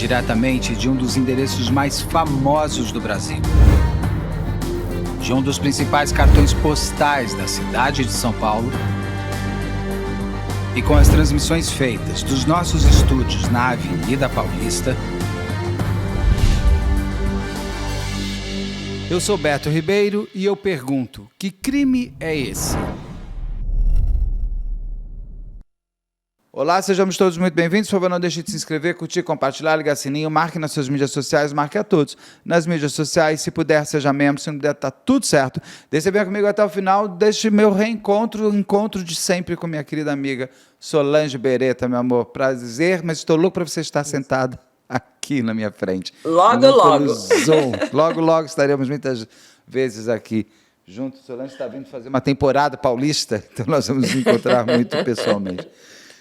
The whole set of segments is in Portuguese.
diretamente de um dos endereços mais famosos do Brasil. De um dos principais cartões postais da cidade de São Paulo. E com as transmissões feitas dos nossos estúdios na Avenida Paulista, eu sou Beto Ribeiro e eu pergunto, que crime é esse? Olá, sejamos todos muito bem-vindos. Por favor, não deixe de se inscrever, curtir, compartilhar, ligar sininho, marque nas suas mídias sociais, marque a todos. Nas mídias sociais, se puder, seja membro, se não puder, tá tudo certo. Deixe bem comigo até o final, deixe meu encontro de sempre com minha querida amiga Solange Beretta, meu amor. Prazer, mas estou louco para você estar sentada aqui na minha frente. Logo. Zoom. Logo estaremos muitas vezes aqui juntos. Solange está vindo fazer uma temporada paulista, então nós vamos nos encontrar muito pessoalmente.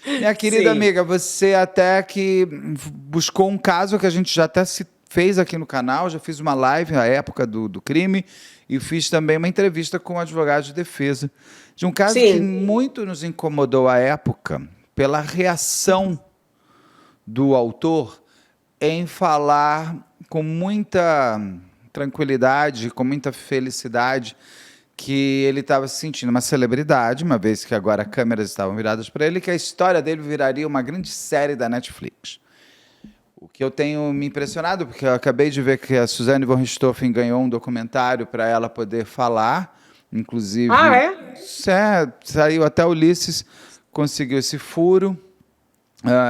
Minha querida amiga, você até que buscou um caso que a gente já até se fez aqui no canal, já fiz uma live na época do crime e fiz também uma entrevista com um advogado de defesa de um caso que muito nos incomodou à época pela reação do autor em falar com muita tranquilidade, com muita felicidade, que ele estava se sentindo uma celebridade, uma vez que agora câmeras estavam viradas para ele, que a história dele viraria uma grande série da Netflix. O que eu tenho me impressionado, porque eu acabei de ver que a Suzane von Richthofen ganhou um documentário para ela poder falar, inclusive... Ah, é? Saiu até Ulisses, conseguiu esse furo,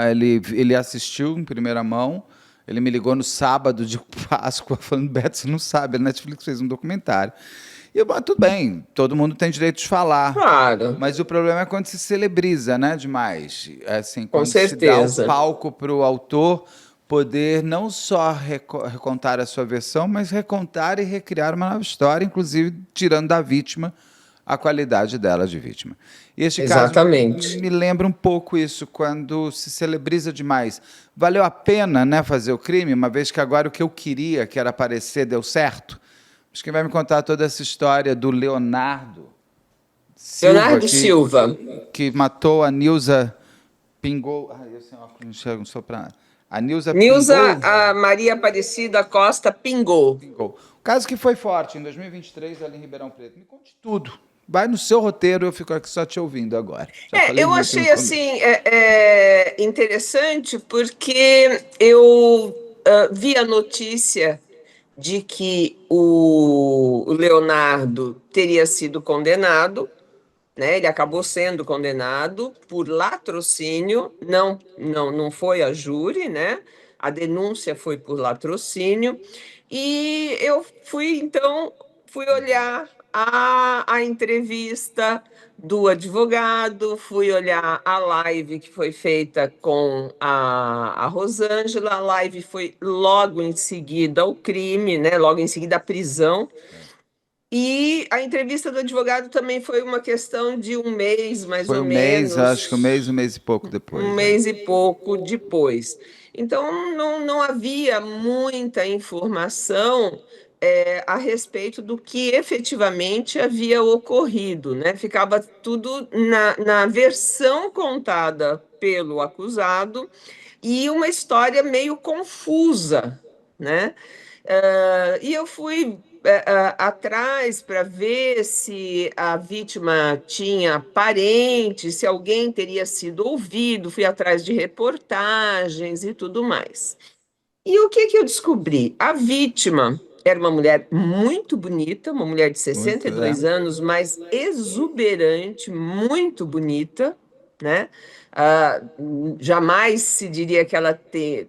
ele assistiu em primeira mão, ele me ligou no sábado de Páscoa, falando, Beto, você não sabe, a Netflix fez um documentário. E eu, tudo bem, todo mundo tem direito de falar. Claro. Mas o problema é quando se celebriza, né, demais. Assim, Com quando certeza. se dá o palco para o autor poder não só recontar a sua versão, mas recontar e recriar uma nova história, inclusive tirando da vítima a qualidade dela de vítima. E este Exatamente. caso me lembra um pouco isso, quando se celebriza demais. Valeu a pena, né, fazer o crime, uma vez que agora o que eu queria, que era aparecer, deu certo? Mas quem vai me contar toda essa história do Leonardo Silva, que matou a Nilza Pingou. Eu sem óculos, não enxergo, só para... A Nilza a Maria Aparecida Costa Pingou. O caso que foi forte em 2023 ali em Ribeirão Preto. Me conte tudo. Vai no seu roteiro, eu fico aqui só te ouvindo agora. Eu achei assim interessante porque eu vi a notícia de que o Leonardo teria sido condenado, né? Ele acabou sendo condenado por latrocínio, não foi a júri, né? A denúncia foi por latrocínio, e eu fui olhar a entrevista do advogado, fui olhar a live que foi feita com a Rosângela. A live foi logo em seguida ao crime, né? Logo em seguida à prisão. E a entrevista do advogado também foi uma questão de um mês, mais ou menos. Acho que um mês e pouco depois. Mês e pouco depois. Então, não havia muita informação a respeito do que efetivamente havia ocorrido, né? Ficava tudo na versão contada pelo acusado e uma história meio confusa, né? E eu fui atrás para ver se a vítima tinha parentes, se alguém teria sido ouvido, fui atrás de reportagens e tudo mais. E o que eu descobri? A vítima era uma mulher muito bonita, uma mulher de 62 anos, mas exuberante, muito bonita, né? Jamais se diria que ela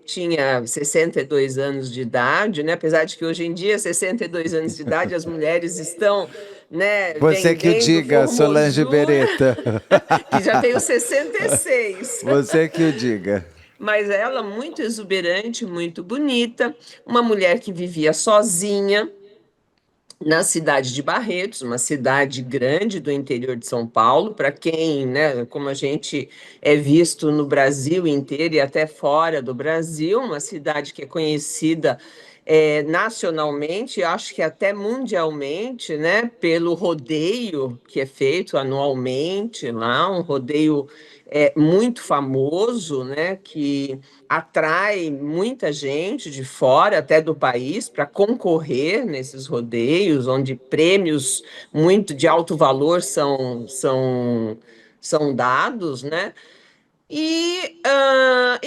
tinha 62 anos de idade, né? Apesar de que hoje em dia, 62 anos de idade, as mulheres estão, né? Você que o diga, Solange Beretta. Que já tem os 66. Você que o diga. Mas ela muito exuberante, muito bonita, uma mulher que vivia sozinha na cidade de Barretos, uma cidade grande do interior de São Paulo, para quem, né, como a gente é visto no Brasil inteiro e até fora do Brasil, uma cidade que é conhecida nacionalmente, acho que até mundialmente, né, pelo rodeio que é feito anualmente lá, um rodeio muito famoso, né, que atrai muita gente de fora, até do país, para concorrer nesses rodeios, onde prêmios muito de alto valor são dados, né? E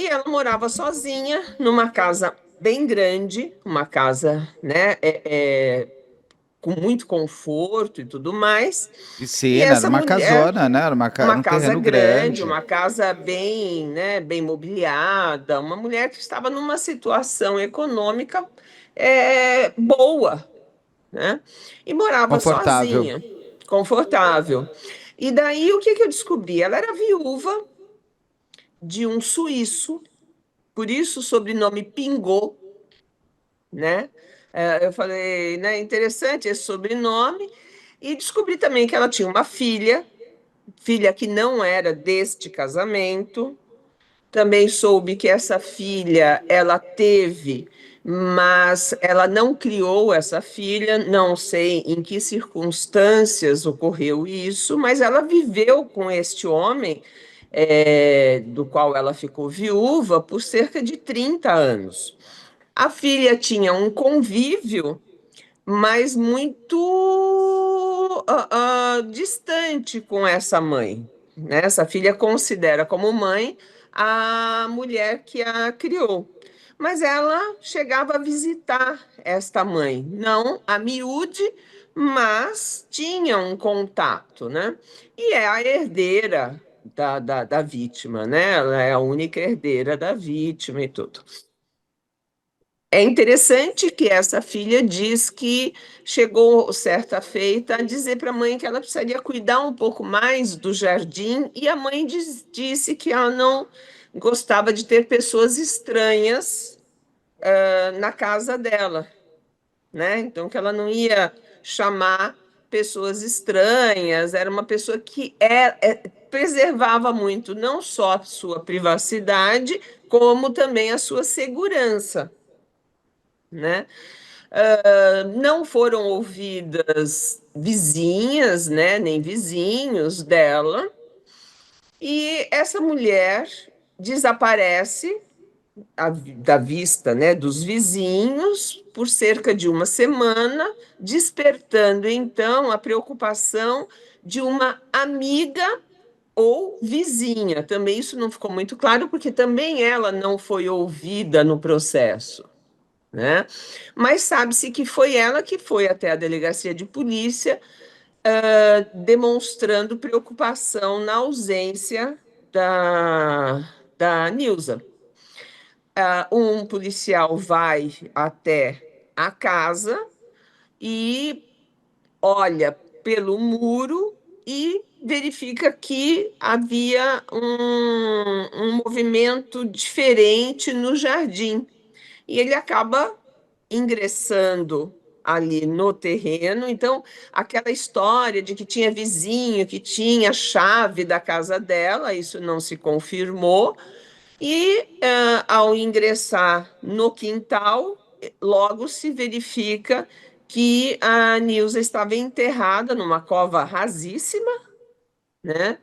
ela morava sozinha numa casa bem grande, uma casa, né, com muito conforto e tudo mais. E Piscina, era essa uma mulher, casona, né? Era uma um casa terreno grande, grande. uma casa bem, né, bem mobiliada, uma mulher que estava numa situação econômica boa, né? E morava Confortável. sozinha, confortável. E daí o que que eu descobri? Ela era viúva de um suíço, por isso o sobrenome Pingot, né? Eu falei, né, interessante esse sobrenome, e descobri também que ela tinha uma filha, filha que não era deste casamento. Também soube que essa filha ela teve, mas ela não criou essa filha, não sei em que circunstâncias ocorreu isso, mas ela viveu com este homem, do qual ela ficou viúva, por cerca de 30 anos. A filha tinha um convívio, mas muito distante com essa mãe, né? Essa filha considera como mãe a mulher que a criou. Mas ela chegava a visitar esta mãe, não a miúde, mas tinha um contato, né? E é a herdeira da vítima, né? Ela é a única herdeira da vítima e tudo. É interessante que essa filha diz que chegou certa feita a dizer para a mãe que ela precisaria cuidar um pouco mais do jardim, e a mãe disse que ela não gostava de ter pessoas estranhas na casa dela, né? Então que ela não ia chamar pessoas estranhas, era uma pessoa que preservava muito não só a sua privacidade, como também a sua segurança, né? Não foram ouvidas vizinhas, né, nem vizinhos dela, e essa mulher desaparece da vista, né, dos vizinhos por cerca de uma semana, despertando então a preocupação de uma amiga ou vizinha. Também isso não ficou muito claro, porque também ela não foi ouvida no processo, né? Mas sabe-se que foi ela que foi até a delegacia de polícia, demonstrando preocupação na ausência da Nilza. Um policial vai até a casa e olha pelo muro e verifica que havia um movimento diferente no jardim. E ele acaba ingressando ali no terreno. Então, aquela história de que tinha vizinho, que tinha a chave da casa dela, isso não se confirmou. E ao ingressar no quintal, logo se verifica que a Nilza estava enterrada numa cova rasíssima, né?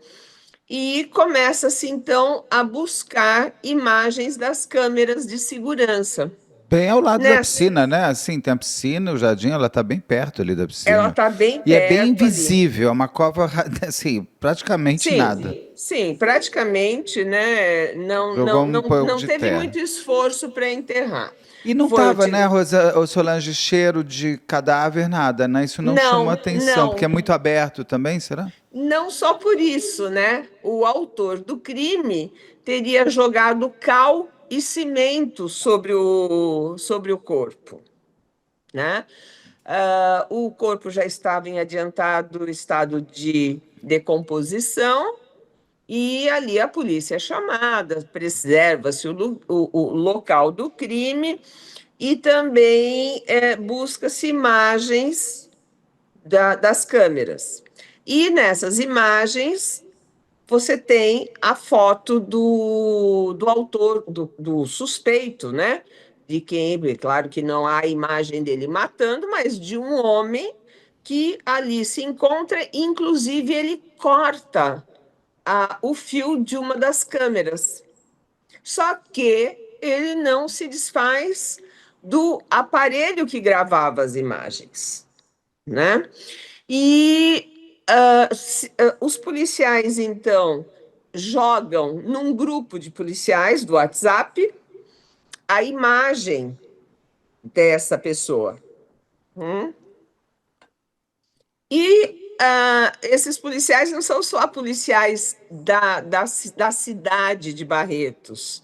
E começa-se então a buscar imagens das câmeras de segurança. Bem ao lado da Nessa, piscina, né? Assim, tem a piscina, o jardim, ela tá bem perto ali da ela piscina. está bem E é bem perto ali. invisível, é uma cova, assim, praticamente nada. Sim, sim, praticamente, né? Não, Jogou não, um não, pouco não de teve terra. muito esforço para enterrar. E não Foi tava, né, utilizado. Rosa, ô Solange, cheiro de cadáver, nada, né? Isso não chamou Não, atenção, porque é não, muito aberto também, será? não só por isso, né? O autor do crime teria jogado cal e cimento sobre o corpo, né? O corpo já estava em adiantado estado de decomposição. E ali a polícia é chamada, preserva-se o local do crime e também busca-se imagens das câmeras. E nessas imagens você tem a foto do autor, do suspeito, né? de quem, claro que não há a imagem dele matando, mas de um homem que ali se encontra, inclusive ele corta o fio de uma das câmeras. Só que ele não se desfaz do aparelho que gravava as imagens, né? E os policiais, então, jogam num grupo de policiais do WhatsApp a imagem dessa pessoa. Hum? E esses policiais não são só policiais da cidade de Barretos.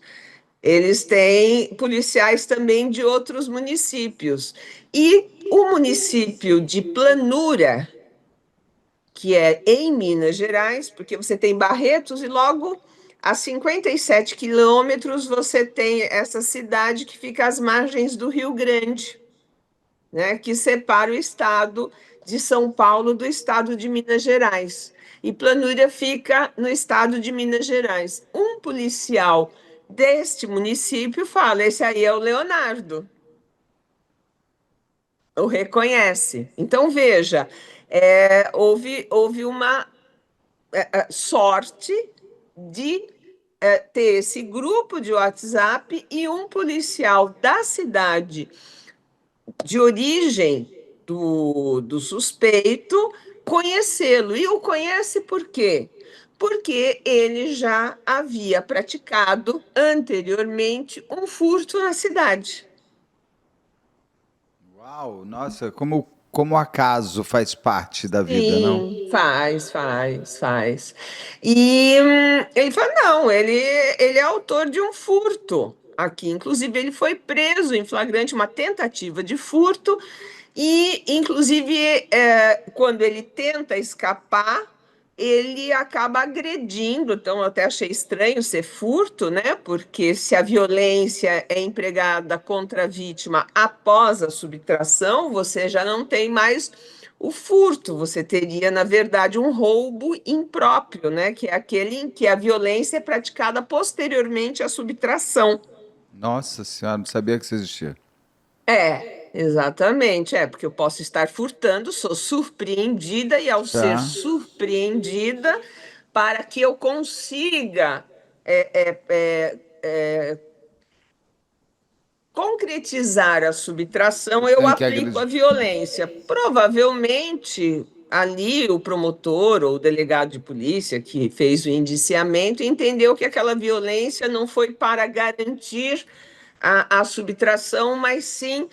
Eles têm policiais também de outros municípios. E o município de Planura, que é em Minas Gerais, porque você tem Barretos e logo a 57 quilômetros você tem essa cidade que fica às margens do Rio Grande, né, que separa o estado de São Paulo do estado de Minas Gerais. E Planura fica no estado de Minas Gerais. Um policial deste município fala: esse aí é o Leonardo. O reconhece. Então, veja, houve uma sorte de ter esse grupo de WhatsApp e um policial da cidade de origem do suspeito conhecê-lo. E o conhece por quê? Porque ele já havia praticado anteriormente um furto na cidade. Uau, nossa, como o acaso faz parte da vida, não? Sim, faz. E ele fala, não, ele é autor de um furto aqui. Inclusive, ele foi preso em flagrante, uma tentativa de furto, e, inclusive, quando ele tenta escapar, ele acaba agredindo. Então, eu até achei estranho ser furto, né? Porque se a violência é empregada contra a vítima após a subtração, você já não tem mais o furto, você teria, na verdade, um roubo impróprio, né? Que é aquele em que a violência é praticada posteriormente à subtração. Nossa senhora, não sabia que isso existia. Exatamente, porque eu posso estar furtando, sou surpreendida, e ao ser Tá. surpreendida, para que eu consiga concretizar a subtração, Eu eu tenho que aplico a agredir. violência. Provavelmente, ali, o promotor ou o delegado de polícia que fez o indiciamento entendeu que aquela violência não foi para garantir a subtração, mas sim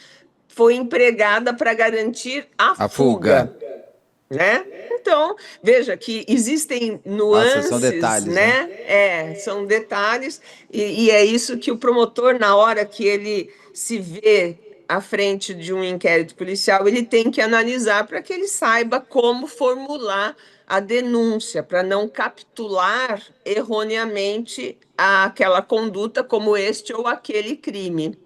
foi empregada para garantir a A fuga. fuga, né? Então, veja que existem Nossa, são nuances, detalhes, né? né? São detalhes, e é isso que o promotor, na hora que ele se vê à frente de um inquérito policial, ele tem que analisar para que ele saiba como formular a denúncia, para não capitular erroneamente aquela conduta como este ou aquele crime,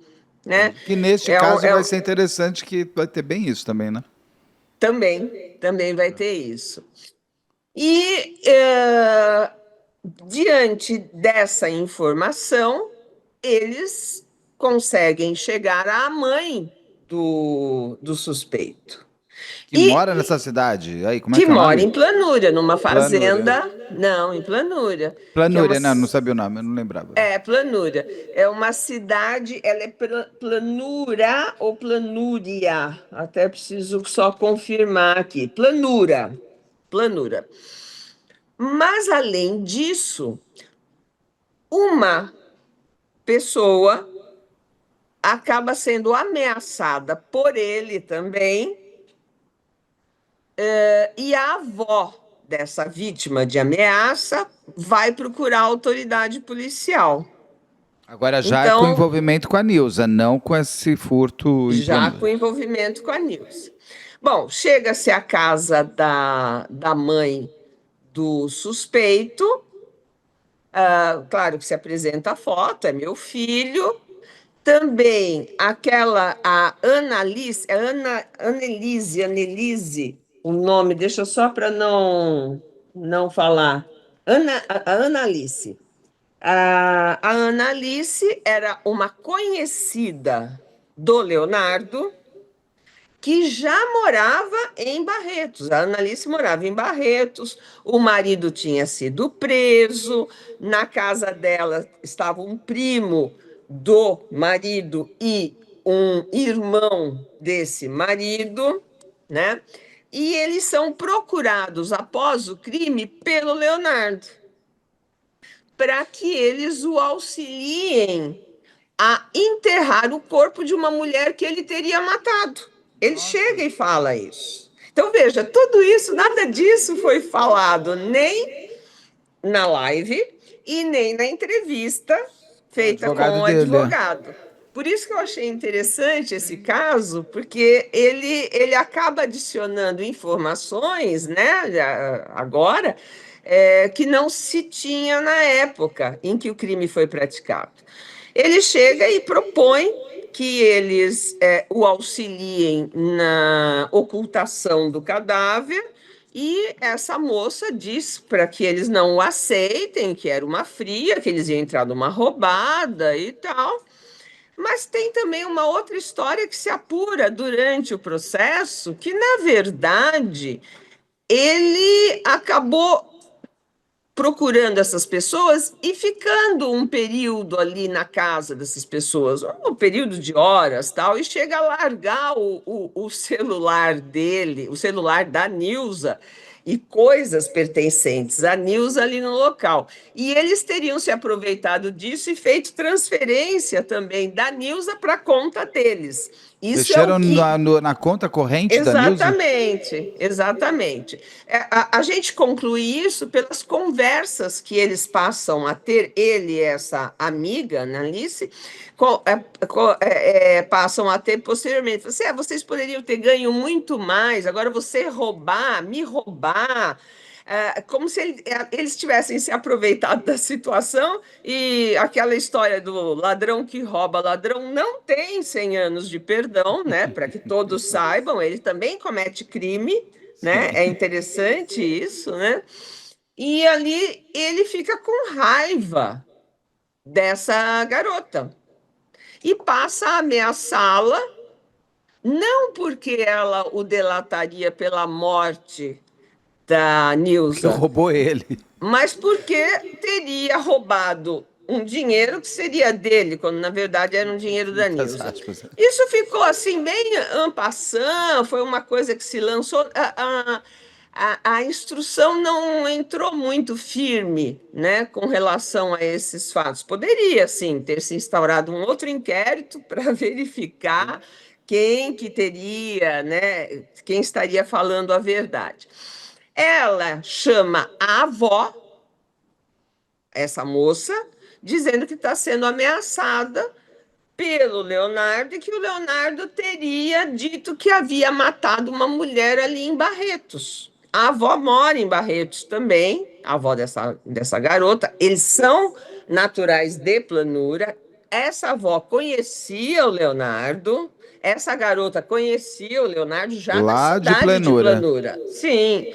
né? Que neste É, um- caso é, vai um- ser interessante que vai ter bem isso também, né? também vai ter isso. E, diante dessa informação, eles conseguem chegar à mãe do suspeito. Que mora E nessa cidade. Aí, como é que que é o mora nome? em Planúria, numa Planúria. fazenda. Não, em Planúria, que é uma. Planúria, não sabia o nome, eu não lembrava. Planúria. É uma cidade, ela é Planura ou Planúria? Até preciso só confirmar aqui. Planura. Mas, além disso, uma pessoa acaba sendo ameaçada por ele também, e a avó dessa vítima de ameaça vai procurar a autoridade policial. Agora já é com Então, envolvimento com a Nilza, não com esse furto em já com Planúria. envolvimento com a Nilce. Bom, chega-se à casa da mãe do suspeito. Claro que se apresenta a foto, é meu filho. Também a Annalise, Annelise, o nome, deixa só para não falar. A Annalise. A Ana Alice era uma conhecida do Leonardo, que já morava em Barretos. A Annalise morava em Barretos, o marido tinha sido preso, na casa dela estava um primo do marido e um irmão desse marido, né? E eles são procurados após o crime pelo Leonardo, para que eles o auxiliem a enterrar o corpo de uma mulher que ele teria matado. Ele Nossa. chega e fala isso. Então, veja, tudo isso, nada disso foi falado nem na live e nem na entrevista Com o feita advogado com o dele. advogado. Por isso que eu achei interessante esse caso, porque ele acaba adicionando informações, né, agora, que não se tinha na época em que o crime foi praticado. Ele chega e propõe que eles o auxiliem na ocultação do cadáver, e essa moça diz para que eles não o aceitem, que era uma fria, que eles iam entrar numa roubada e tal. Mas tem também uma outra história que se apura durante o processo, que, na verdade, ele acabou procurando essas pessoas e ficando um período ali na casa dessas pessoas, um período de horas, tal, e chega a largar o celular dele, o celular da Nilza e coisas pertencentes à Nilza ali no local. E eles teriam se aproveitado disso e feito transferência também da Nilza para a conta deles. Isso é o Mexeram que na conta corrente da Nilza? Exatamente, exatamente. A gente conclui isso pelas conversas que eles passam a ter, ele e essa amiga, né, Alice, passam a ter posteriormente. Você, vocês poderiam ter ganho muito mais, agora você roubar, me roubar. Como se eles tivessem se aproveitado da situação, e aquela história do ladrão que rouba ladrão não tem 100 anos de perdão, né? Para que todos saibam, ele também comete crime, né? Sim. É interessante isso, né? E ali ele fica com raiva dessa garota e passa a ameaçá-la, não porque ela o delataria pela morte da Porque Nilza, roubou ele. mas porque teria roubado um dinheiro que seria dele, quando na verdade era um dinheiro da Muitas Nilza. aspas. Isso ficou assim, bem en passant, foi uma coisa que se lançou. A instrução não entrou muito firme, né, com relação a esses fatos. Poderia, sim, ter se instaurado um outro inquérito para verificar quem que teria, né, quem estaria falando a verdade. Ela chama a avó, essa moça, dizendo que está sendo ameaçada pelo Leonardo e que o Leonardo teria dito que havia matado uma mulher ali em Barretos. A avó mora em Barretos também, a avó dessa garota. Eles são naturais de Planura. Essa avó conhecia o Leonardo. Essa garota conhecia o Leonardo já na Lá de cidade de Planura. Planura. Sim.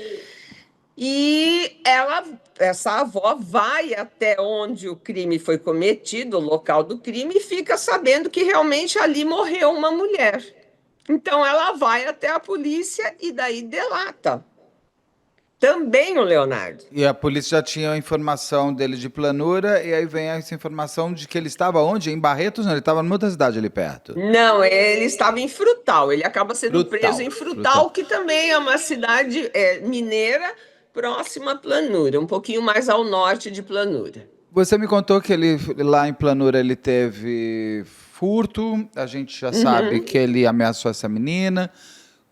E ela, essa avó, vai até onde o crime foi cometido, o local do crime, e fica sabendo que realmente ali morreu uma mulher. Então ela vai até a polícia e daí delata também o Leonardo. E a polícia já tinha a informação dele de Planura, e aí vem essa informação de que ele estava onde? Em Barretos? Não, ele estava numa outra cidade ali perto. Não, ele estava em Frutal. Ele acaba sendo preso Frutal. em Frutal. Frutal, que também é uma cidade mineira próxima a Planura, um pouquinho mais ao norte de Planura. Você me contou que ele lá em Planura ele teve furto, a gente já sabe Uhum, que ele ameaçou essa menina.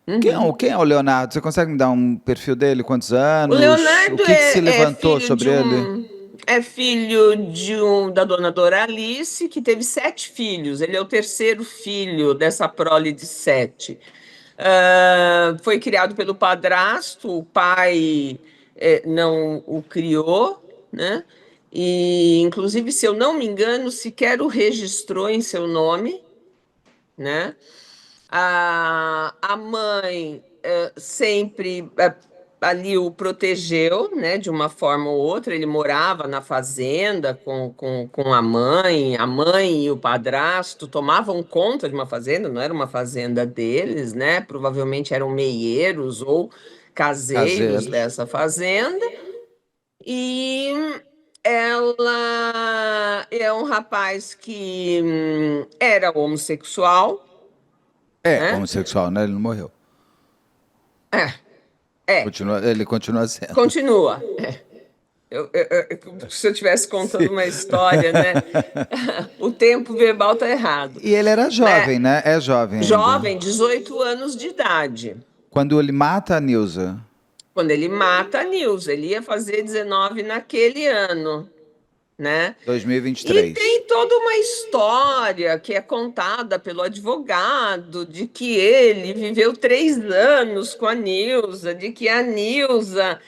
uhum. Quem é o Leonardo? Você consegue me dar um perfil dele? Quantos O anos? O Leonardo que que se é levantou filho sobre de ele? da dona Doralice, que teve 7 filhos. Ele é o terceiro filho dessa prole de 7. Foi criado pelo padrasto, o pai não o criou, né? E, inclusive, se eu não me engano, sequer o registrou em seu nome, né? A mãe sempre ali o protegeu, né, de uma forma ou outra. Ele morava na fazenda com a mãe e o padrasto tomavam conta de uma fazenda, não era uma fazenda deles, né? Provavelmente eram meieiros ou caseiros Caseiros. dessa fazenda. E ela é um rapaz que era homossexual, É, né? homossexual, né? Ele não morreu. É, é, Ele continua sendo. continua. Se eu estivesse Sim. contando uma história, né? O tempo verbal tá errado, E ele era né? jovem, né? É jovem ainda. Jovem, 18 anos de idade. Quando ele mata a Nilza. Quando ele mata a Nilza, ele ia fazer 19 naquele ano, né? E 2023. tem toda uma história que é contada pelo advogado de que ele viveu 3 anos com a Nilza, de que a Nilza,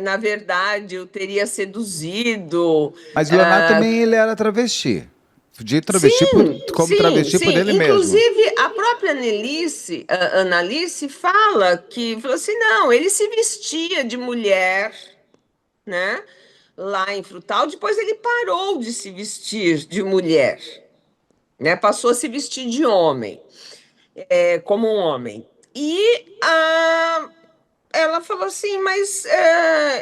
na verdade, o teria seduzido. Mas Leonardo Ah, também ele era travesti. De travesti sim, como sim, travesti por sim. ele mesmo. Inclusive, a própria Annalise, fala que falou assim: não, ele se vestia de mulher, né? Lá em Frutal, depois ele parou de se vestir de mulher, né? Passou a se vestir de homem, como um homem. E ela falou assim, mas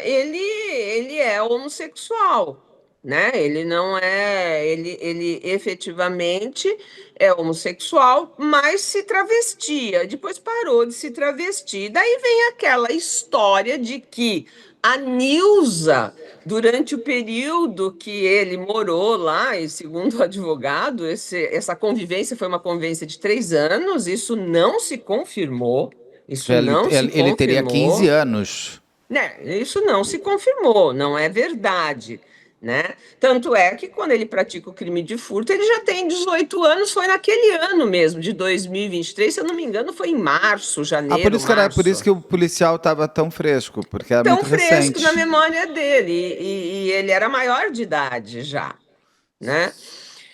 ele é homossexual, né? Ele não é, ele efetivamente é homossexual, mas se travestia. Depois parou de se travestir. Daí vem aquela história de que a Nilza, durante o período que ele morou lá, e segundo o advogado, essa convivência foi uma convivência de 3 anos, isso não se confirmou. Isso não se Ele teria 15 confirmou, anos. né? Isso não se confirmou, não é verdade, né? Tanto é que quando ele pratica o crime de furto, ele já tem 18 anos, foi naquele ano mesmo, de 2023, se eu não me engano, foi em março, Ah, janeiro, por isso março. que o policial estava tão fresco, porque era Tão muito fresco na recente. memória dele, e ele era maior de idade já, né?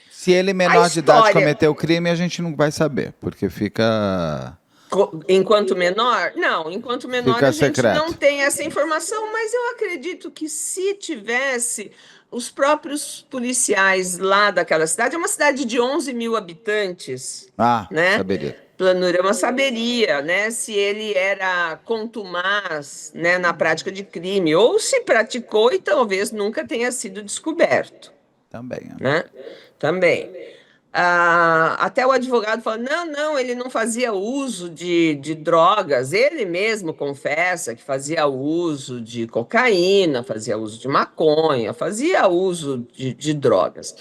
Se ele A menor de idade história, cometeu o crime, a gente não vai saber, porque enquanto menor? Não, enquanto menor a fica gente não secreto. tem essa informação, mas eu acredito que se tivesse, os próprios policiais lá daquela cidade, é uma cidade de 11 mil habitantes, Ah, né? saberia. Planurama saberia, né, se ele era contumaz, né, na prática de crime, ou se praticou e talvez nunca tenha sido descoberto, Também. né? Também. Até o advogado fala: não, não, ele não fazia uso de drogas. Ele mesmo confessa que fazia uso de cocaína, fazia uso de maconha, fazia uso de drogas.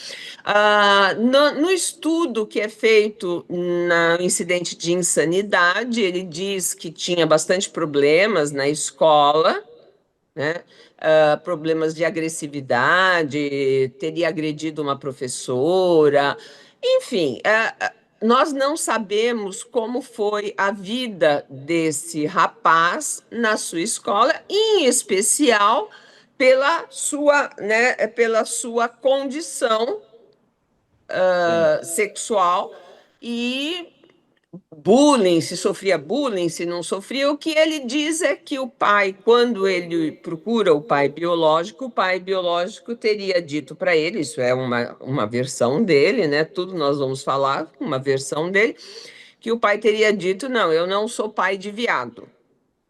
No estudo que é feito no incidente de insanidade, ele diz que tinha bastante problemas na escola, né? Problemas de agressividade, teria agredido uma professora, enfim, nós não sabemos como foi a vida desse rapaz na sua escola, em especial pela sua condição Sim. sexual e bullying, se sofria bullying, se não sofria. O que ele diz é que o pai, quando ele procura o pai biológico teria dito para ele, isso é uma versão dele, né? Tudo nós vamos falar, uma versão dele, que o pai teria dito: não, eu não sou pai de viado.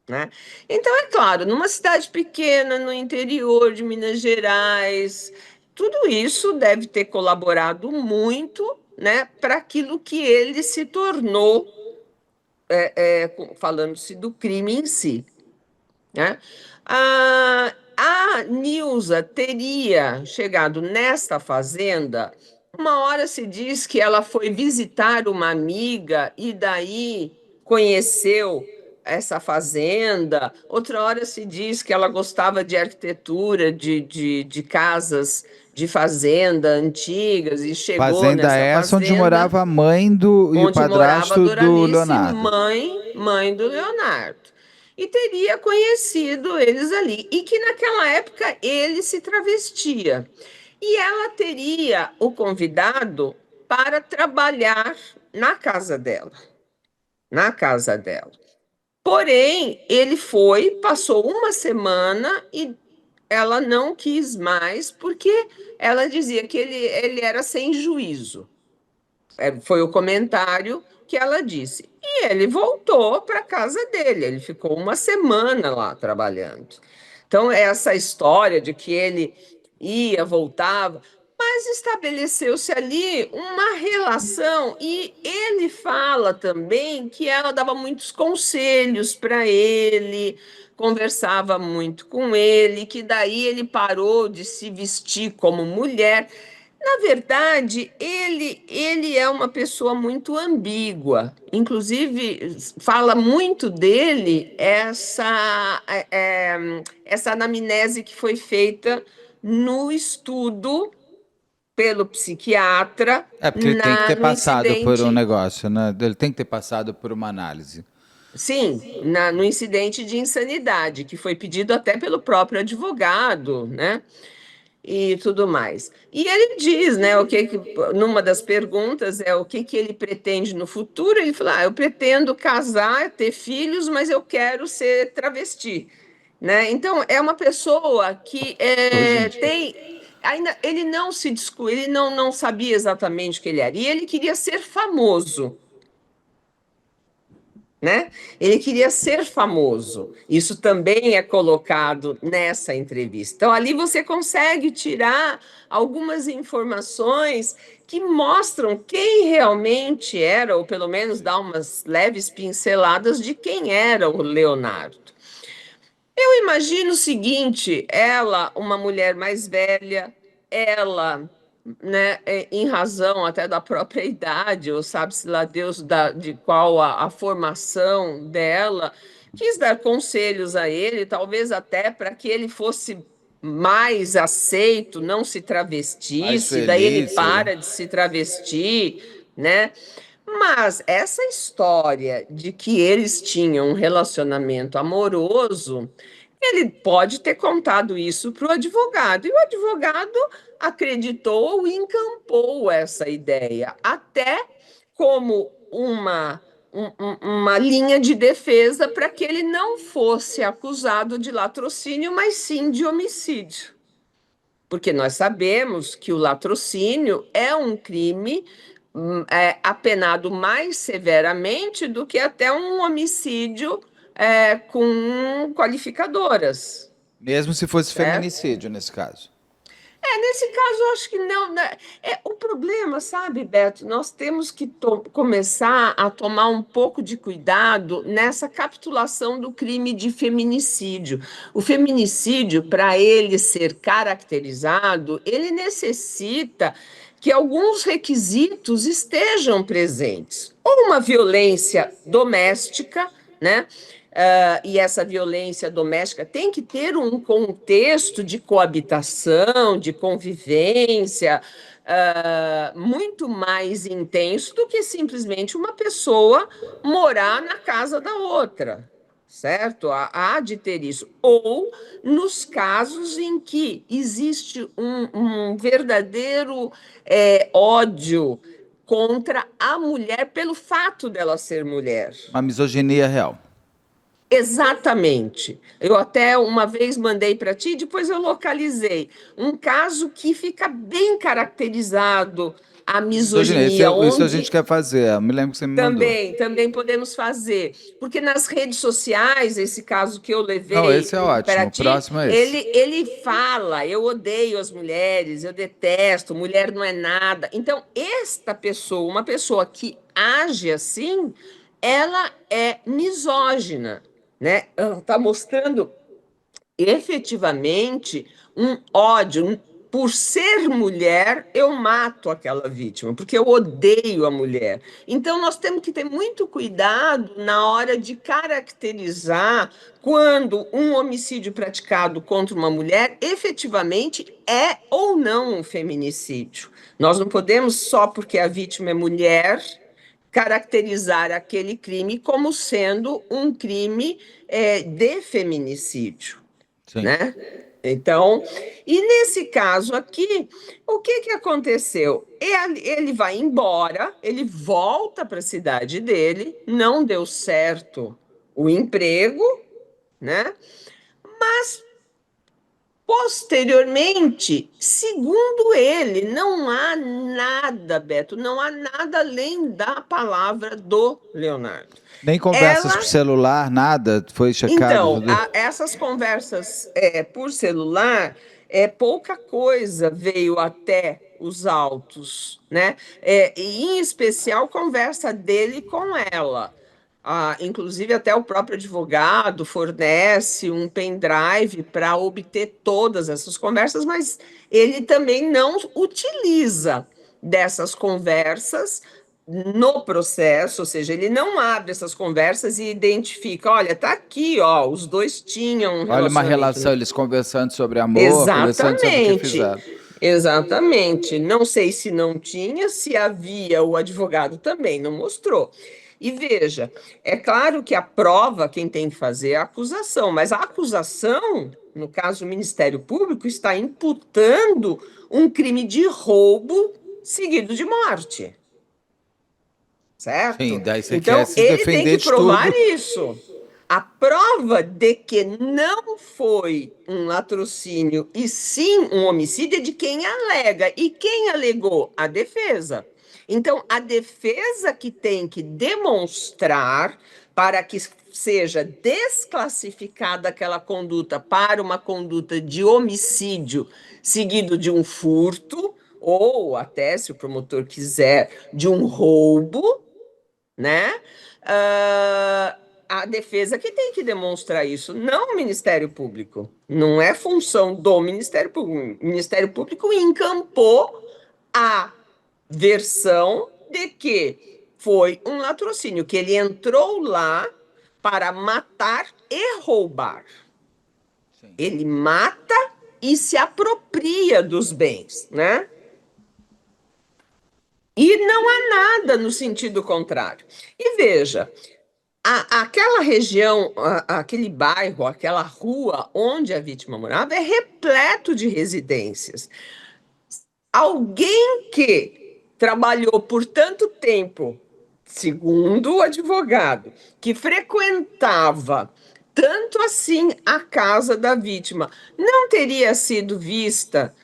Né? Então, é claro, numa cidade pequena, no interior de Minas Gerais, tudo isso deve ter colaborado muito, né, para aquilo que ele se tornou, falando-se do crime em si, né? A Nilza teria chegado nesta fazenda. Uma hora se diz que ela foi visitar uma amiga e daí conheceu essa fazenda. Outra hora se diz que ela gostava de arquitetura, de casas de fazenda antigas e chegou Fazenda nessa essa onde fazenda morava a mãe do e o onde morava a padrasto do Doralice, Leonardo. mãe do Leonardo. E teria conhecido eles ali. E que naquela época ele se travestia. E ela teria o convidado para trabalhar na casa dela. Na casa dela. Porém, ele foi, passou uma semana e ela não quis mais, porque ela dizia que ele era sem juízo. Foi o comentário que ela disse. E ele voltou para casa dele. Ele ficou uma semana lá trabalhando. Então, essa história de que ele ia, voltava, mas estabeleceu-se ali uma relação. E ele fala também que ela dava muitos conselhos para ele, conversava muito com ele, que daí ele parou de se vestir como mulher. Na verdade, ele é uma pessoa muito ambígua. Inclusive, fala muito dele essa anamnese que foi feita no estudo pelo psiquiatra É porque ele tem que ter no passado por um incidente, negócio, né? Ele tem que ter passado por uma análise. sim, no incidente de insanidade, que foi pedido até pelo próprio advogado, né? E tudo mais. E ele diz, né, numa das perguntas é o que que ele pretende no futuro. Ele fala: eu pretendo casar, ter filhos, mas eu quero ser travesti, né? Então é uma pessoa que Hoje em dia. tem ainda ele não se discute, ele não sabia exatamente o que ele era e ele queria ser famoso, né? Ele queria ser famoso. Isso também é colocado nessa entrevista. Então, ali você consegue tirar algumas informações que mostram quem realmente era, ou pelo menos dar umas leves pinceladas de quem era o Leonardo. Eu imagino o seguinte: ela, uma mulher mais velha, ela, né, em razão até da própria idade, ou sabe-se lá Deus de qual a formação dela, quis dar conselhos a ele, talvez até para que ele fosse mais aceito, não se Mais travestisse, daí ele feliz, sei lá. para de se travestir, né? Mas essa história de que eles tinham um relacionamento amoroso, ele pode ter contado isso para o advogado, e o advogado acreditou e encampou essa ideia, até como uma linha de defesa para que ele não fosse acusado de latrocínio, mas sim de homicídio. Porque nós sabemos que o latrocínio é um crime apenado mais severamente do que até um homicídio com qualificadoras, Mesmo se fosse certo? feminicídio nesse caso. Nesse caso, eu acho que não, né? O problema, sabe, Beto, nós temos que começar a tomar um pouco de cuidado nessa capitulação do crime de feminicídio. O feminicídio, para ele ser caracterizado, ele necessita que alguns requisitos estejam presentes. Ou uma violência doméstica, né? E essa violência doméstica tem que ter um contexto de coabitação, de convivência, muito mais intenso do que simplesmente uma pessoa morar na casa da outra, certo? Há de ter isso. Ou nos casos em que existe um verdadeiro ódio contra a mulher pelo fato dela ser mulher. Uma misoginia real. Exatamente. Eu até uma vez mandei para ti, depois eu localizei um caso que fica bem caracterizado a Misoginia, misoginia, isso a gente onde quer fazer. Eu me lembro que você me mandou. também podemos fazer, porque nas redes sociais, esse caso que eu Não, esse levei é para ótimo. O ti, próximo é esse. ele fala: eu odeio as mulheres, eu detesto, mulher não é nada. Então, esta pessoa, uma pessoa que age assim, ela é misógina, né? Está mostrando efetivamente um ódio. Por ser mulher, eu mato aquela vítima, porque eu odeio a mulher. Então, nós temos que ter muito cuidado na hora de caracterizar quando um homicídio praticado contra uma mulher efetivamente é ou não um feminicídio. Nós não podemos, só porque a vítima é mulher, caracterizar aquele crime como sendo um crime de feminicídio, Sim. né? Então, e nesse caso aqui, o que que aconteceu? Ele vai embora, ele volta para a cidade dele, não deu certo o emprego, né? Mas posteriormente, segundo ele, não há nada, Beto, não há nada além da palavra do Leonardo. Nem conversas por Ela, celular, nada, foi checado então, tudo. essas conversas por celular, pouca coisa veio até os autos, né? E em especial conversa dele com ela. Inclusive, até o próprio advogado fornece um pendrive para obter todas essas conversas, mas ele também não utiliza dessas conversas no processo, ou seja, ele não abre essas conversas e identifica, olha, tá aqui, ó, os dois tinham um Olha uma relacionamento. relação, eles conversando sobre amor, conversando sobre o que Exatamente, fizeram. exatamente. Não sei se não tinha, se havia, o advogado também não mostrou. E veja, é claro que a prova quem tem que fazer é a acusação, mas a acusação, no caso do Ministério Público, está imputando um crime de roubo seguido de morte, Sim, certo? daí você quer Então, se ele tem defender que de provar tudo. isso. A prova de que não foi um latrocínio e sim um homicídio é de quem alega. E quem alegou? A defesa. Então, a defesa que tem que demonstrar para que seja desclassificada aquela conduta para uma conduta de homicídio seguido de um furto, ou até, se o promotor quiser, de um roubo, né? Ah, a defesa que tem que demonstrar isso, não o Ministério Público. Não é função do Ministério Público. O Ministério Público encampou a versão de que foi um latrocínio, que ele entrou lá para matar e roubar. Sim. Ele mata e se apropria dos bens, né? E não há nada no sentido contrário. E veja, aquela região, aquele bairro, aquela rua onde a vítima morava é repleto de residências. Alguém que trabalhou por tanto tempo, segundo o advogado, que frequentava tanto assim a casa da vítima, não teria sido vista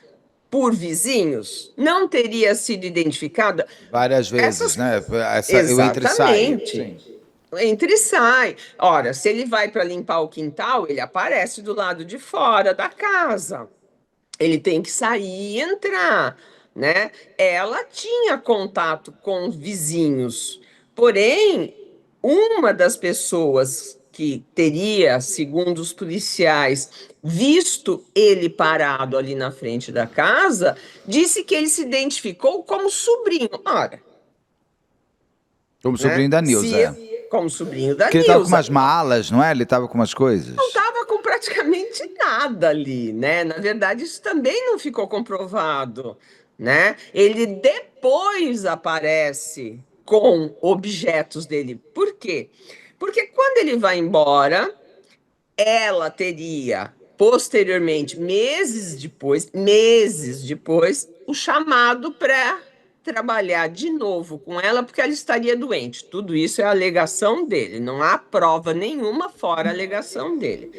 por vizinhos? Não teria sido identificada? Várias vezes, Essas. né? Eu entre e saio. Exatamente. Sim. Entra e sai. Ora, se ele vai para limpar o quintal, ele aparece do lado de fora da casa. Ele tem que sair e entrar, né? Ela tinha contato com vizinhos, porém, uma das pessoas que teria, segundo os policiais, visto ele parado ali na frente da casa, disse que ele se identificou como sobrinho. Ora, Como né? sobrinho da Nilza, é. Como sobrinho da Porque ele tava com Nilza. umas malas, não é? Ele tava com umas Não coisas. estava com praticamente nada ali, né? Na verdade, isso também não ficou comprovado, né? Ele depois aparece com objetos dele. Por quê? Porque quando ele vai embora, ela teria posteriormente, meses depois, o chamado para trabalhar de novo com ela porque ela estaria doente. Tudo isso é a alegação dele, não há prova nenhuma fora a alegação dele.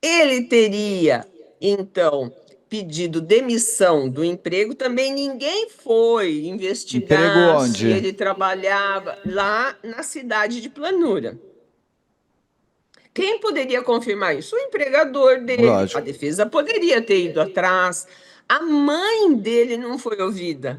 Ele teria, então, pedido demissão do emprego, também ninguém foi Emprego investigar se onde? ele trabalhava lá na cidade de Planura. Quem poderia confirmar isso? O empregador dele. A Lógico. defesa poderia ter ido atrás. A mãe dele não foi ouvida,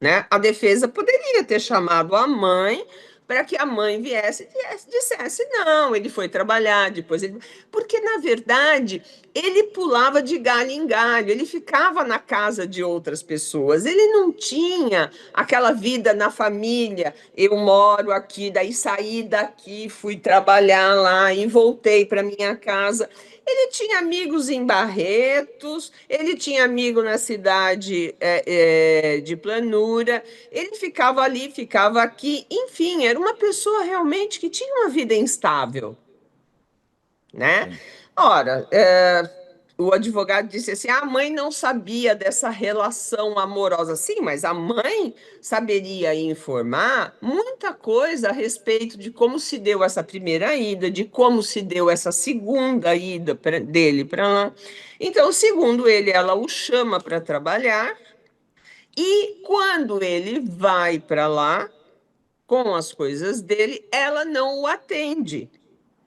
né? A defesa poderia ter chamado a mãe para que a mãe viesse e dissesse, não, ele foi trabalhar, depois ele. Porque, na verdade, ele pulava de galho em galho, ele ficava na casa de outras pessoas, ele não tinha aquela vida na família. Eu moro aqui, daí saí daqui, fui trabalhar lá e voltei para minha casa. Ele tinha amigos em Barretos, ele tinha amigo na cidade de Planura, ele ficava ali, ficava aqui, enfim, era uma pessoa realmente que tinha uma vida instável, né? Sim. Ora, O advogado disse assim: a mãe não sabia dessa relação amorosa. Sim, mas a mãe saberia informar muita coisa a respeito de como se deu essa primeira ida, de como se deu essa segunda ida dele para lá. Então, segundo ele, ela o chama para trabalhar e quando ele vai para lá com as coisas dele, ela não o atende.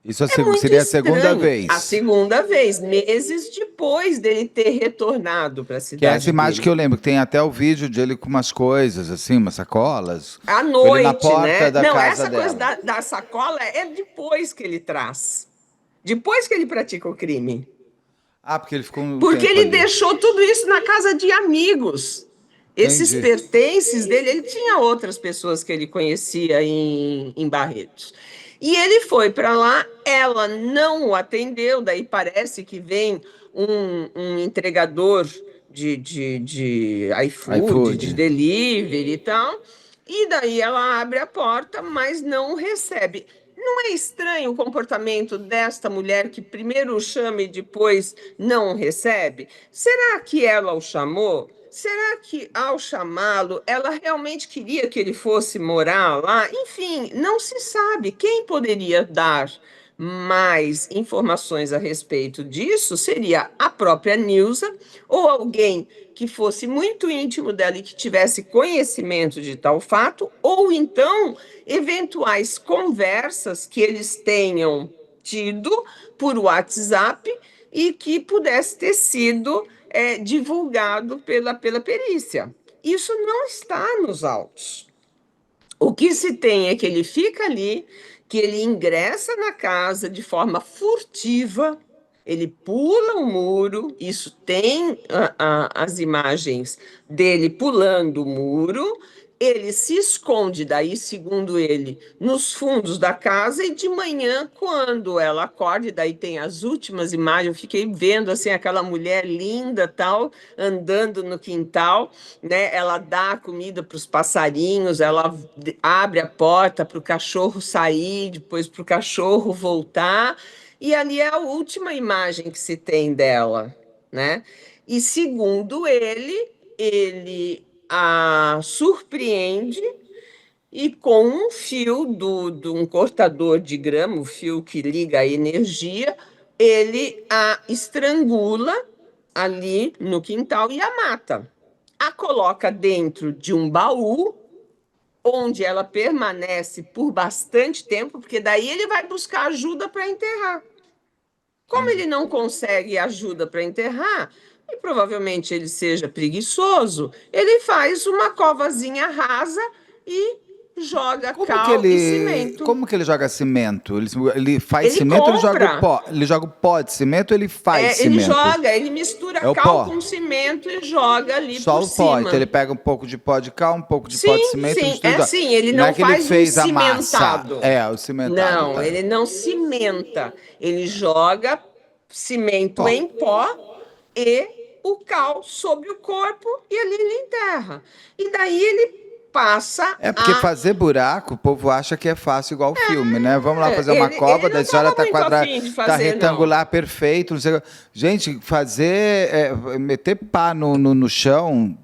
Isso É muito seria a segunda estranho. A vez. segunda vez, meses depois dele ter retornado para a Que é essa cidade imagem que dele. eu lembro, que tem até o vídeo de ele com umas coisas, assim, umas sacolas, À com ele na noite, porta né? da Não, casa essa coisa dela. da sacola é depois que ele traz. Depois que ele pratica o crime. Ah, porque ele ficou um Porque tempo ele ali. deixou tudo isso na casa de amigos. Esses Entendi. pertences dele, ele tinha outras pessoas que ele conhecia em Barretos. E ele foi para lá, ela não o atendeu, daí parece que vem um entregador de iFood, de iFood. delivery e tal, e daí ela abre a porta, mas não o recebe. Não é estranho o comportamento desta mulher que primeiro o chama e depois não o recebe? Será que ela o chamou? Será que, ao chamá-lo, ela realmente queria que ele fosse morar lá? Enfim, não se sabe. Quem poderia dar mais informações a respeito disso seria a própria Nilsa ou alguém que fosse muito íntimo dela e que tivesse conhecimento de tal fato, ou então eventuais conversas que eles tenham tido por WhatsApp e que pudesse ter sido divulgado pela perícia. Isso não está nos autos. O que se tem é que ele fica ali, que ele ingressa na casa de forma furtiva, ele pula o muro, isso tem as imagens dele pulando o muro, ele se esconde daí, segundo ele, nos fundos da casa e de manhã, quando ela acorda, e daí tem as últimas imagens, eu fiquei vendo assim aquela mulher linda tal, andando no quintal, né? Ela dá comida para os passarinhos, ela abre a porta para o cachorro sair, depois para o cachorro voltar, e ali é a última imagem que se tem dela, né? E segundo ele, ele a surpreende e com um fio de um cortador de grama, o fio que liga a energia, ele a estrangula ali no quintal e a mata. A coloca dentro de um baú, onde ela permanece por bastante tempo, porque daí ele vai buscar ajuda para enterrar. Como Entendi. ele não consegue ajuda para enterrar, e provavelmente ele seja preguiçoso, ele faz uma covazinha rasa e joga cal e cimento. Como que ele joga cimento? Ele faz Ele cimento ou ele joga o compra. pó? Ele joga o pó de cimento ou ele faz Ele cimento? joga, ele mistura É o cal pó. com cimento e joga ali Só por o pó. Então ele cima. pega um pouco de pó de cal, um pouco de pó de Sim, cimento, sim, é mistura. assim, ele Não é não que ele faz um fez a massa. cimentado. É, o cimentado, Não, tá. ele não cimenta. Ele joga cimento Pó. em pó e o cal sobre o corpo e ali ele enterra. E daí ele passa É porque a. fazer buraco, o povo acha que é fácil igual filme, né? Vamos lá fazer uma Ele cova, não daí a senhora estava tá muito afim de tá fazer, não. retangular perfeito, não sei o quê. Gente, meter pá no chão,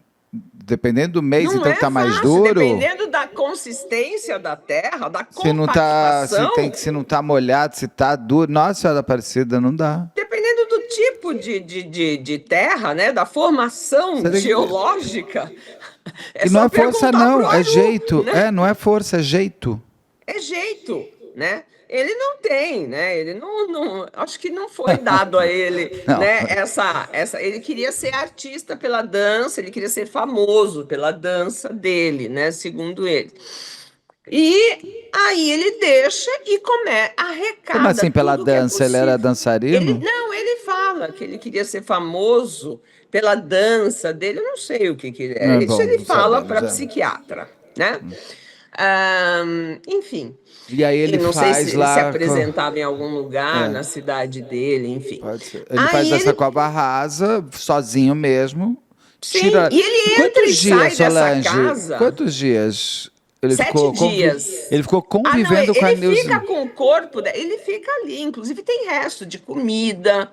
dependendo do mês, Não então que é tá mais fácil, duro, dependendo da consistência da terra, da compactação. se não tá molhado, se tá duro, nossa senhora Aparecida, não dá. Dependendo do tipo de terra, né, da formação Você tem que, geológica, é e não só é força perguntar pro não, é Aru, jeito. né? É, não é força, é jeito. É jeito, né? Ele não tem, né? Ele acho que não foi dado a ele, Não. né? Ele queria ser artista pela dança, ele queria ser famoso pela dança dele, né? Segundo ele. E aí ele deixa e Como arrecada assim pela tudo que é dança? Ele era possível. Ele dançarino? não, ele fala que ele queria ser famoso pela dança dele. Eu não sei o que ele Não é. é Isso bom, ele não fala sabemos. para É. psiquiatra, né? Enfim. E aí E ele não sei se faz ele se lá. apresentava em algum lugar É, na cidade dele, enfim. pode ser. Ele faz Aí essa ele, cova rasa, sozinho mesmo. sim, Tira. e ele entra Quantos e sai dias, dessa Solange? casa Quantos dias ele 7 dias. ele ficou Ah, não, convivendo com a ele Nilce? fica com o corpo, ele fica ali, inclusive tem resto de comida,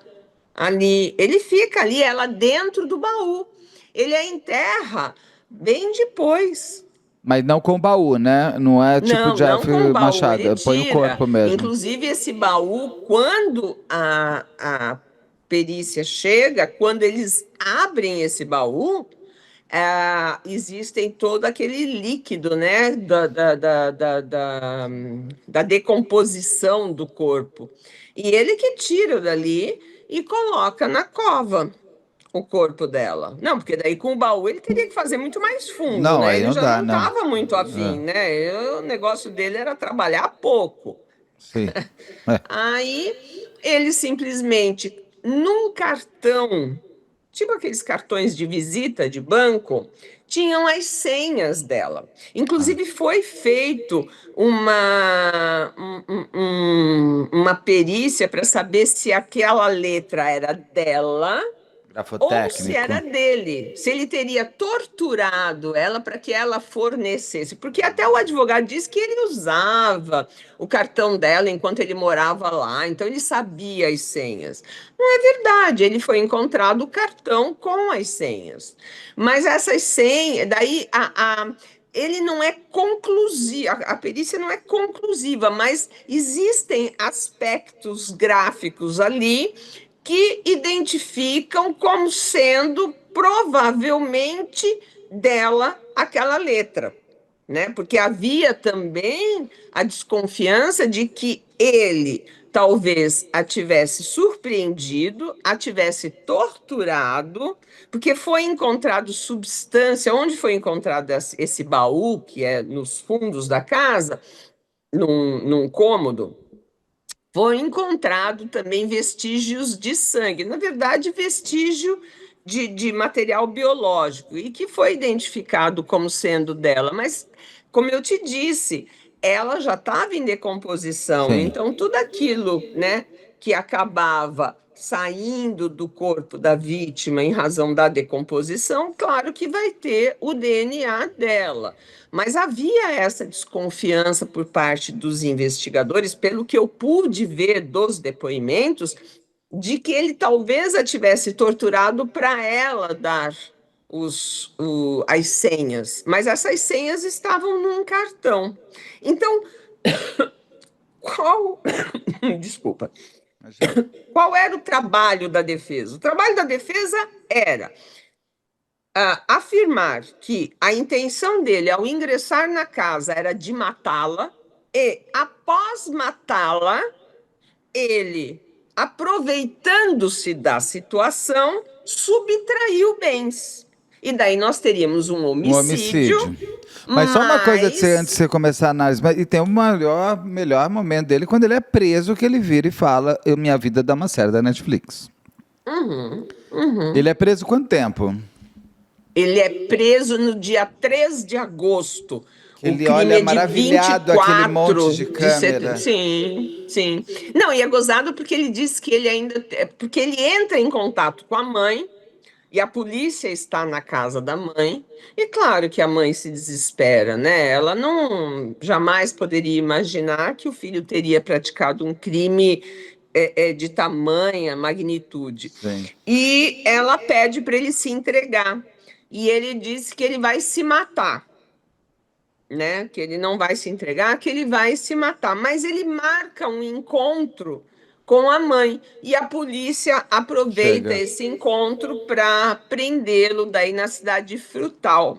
Ali, ele fica ali, ela dentro do baú. Ele a enterra bem depois. Mas não com baú, né? Não é tipo Não, não Jeff com o baú, Machado, ele põe o tira. corpo mesmo. Inclusive, esse baú, quando a perícia chega, quando eles abrem esse baú, existem todo aquele líquido, né, da decomposição do corpo. E ele que tira dali e coloca na cova o corpo dela. Não, porque daí com o baú ele teria que fazer muito mais fundo, Não, né? aí Ele não já dá, não não. estava muito afim, É, né? O negócio dele era trabalhar pouco. sim. É. Aí ele simplesmente, num cartão, tipo aqueles cartões de visita de banco, tinham as senhas dela. Ah, Inclusive foi feito uma perícia para saber se aquela letra era dela ou se grafotécnico. era dele, se ele teria torturado ela para que ela fornecesse, porque até o advogado disse que ele usava o cartão dela enquanto ele morava lá, então ele sabia as senhas. Não é verdade, ele foi encontrado o cartão com as senhas, mas essas senhas, daí ele não é conclusivo, a perícia não é conclusiva, mas existem aspectos gráficos ali que identificam como sendo provavelmente dela aquela letra, né? Porque havia também a desconfiança de que ele talvez a tivesse surpreendido, a tivesse torturado, porque foi encontrado substância, onde foi encontrado esse baú, que é nos fundos da casa, num cômodo, foi encontrado também vestígios de sangue, na verdade, vestígio de material biológico, e que foi identificado como sendo dela. Mas, como eu te disse, ela já estava em decomposição, Sim. então tudo aquilo, né, que acabava saindo do corpo da vítima em razão da decomposição, claro que vai ter o DNA dela. Mas havia essa desconfiança por parte dos investigadores, pelo que eu pude ver dos depoimentos, de que ele talvez a tivesse torturado para ela dar as senhas. Mas essas senhas estavam num cartão. Então, qual. Desculpa. Imagina. Qual era o trabalho da defesa? O trabalho da defesa era afirmar que a intenção dele ao ingressar na casa era de matá-la e, após matá-la, ele, aproveitando-se da situação, subtraiu bens. E daí nós teríamos um Um homicídio, homicídio. Mas só uma coisa de você, antes de mas. você começar a análise, e tem o melhor momento dele quando ele é preso, que ele vira e fala, Minha Vida dá uma série da Netflix. Uhum, uhum. Ele é preso quanto tempo? Ele é preso no dia 3 de agosto. Que O ele crime olha é de vinte e maravilhado aquele monte quatro de de setembro. câmera. Sim, sim. Não, e é gozado porque ele diz que ele ainda. Porque ele entra em contato com a mãe e a polícia está na casa da mãe. E claro que a mãe se desespera, né? Ela não jamais poderia imaginar que o filho teria praticado um crime de tamanha magnitude. Sim. E ela pede para ele se entregar. E ele diz que ele vai se matar, né? Que ele não vai se entregar, que ele vai se matar. Mas ele marca um encontro com a mãe e a polícia aproveita Chega. esse encontro para prendê-lo daí na cidade de Frutal,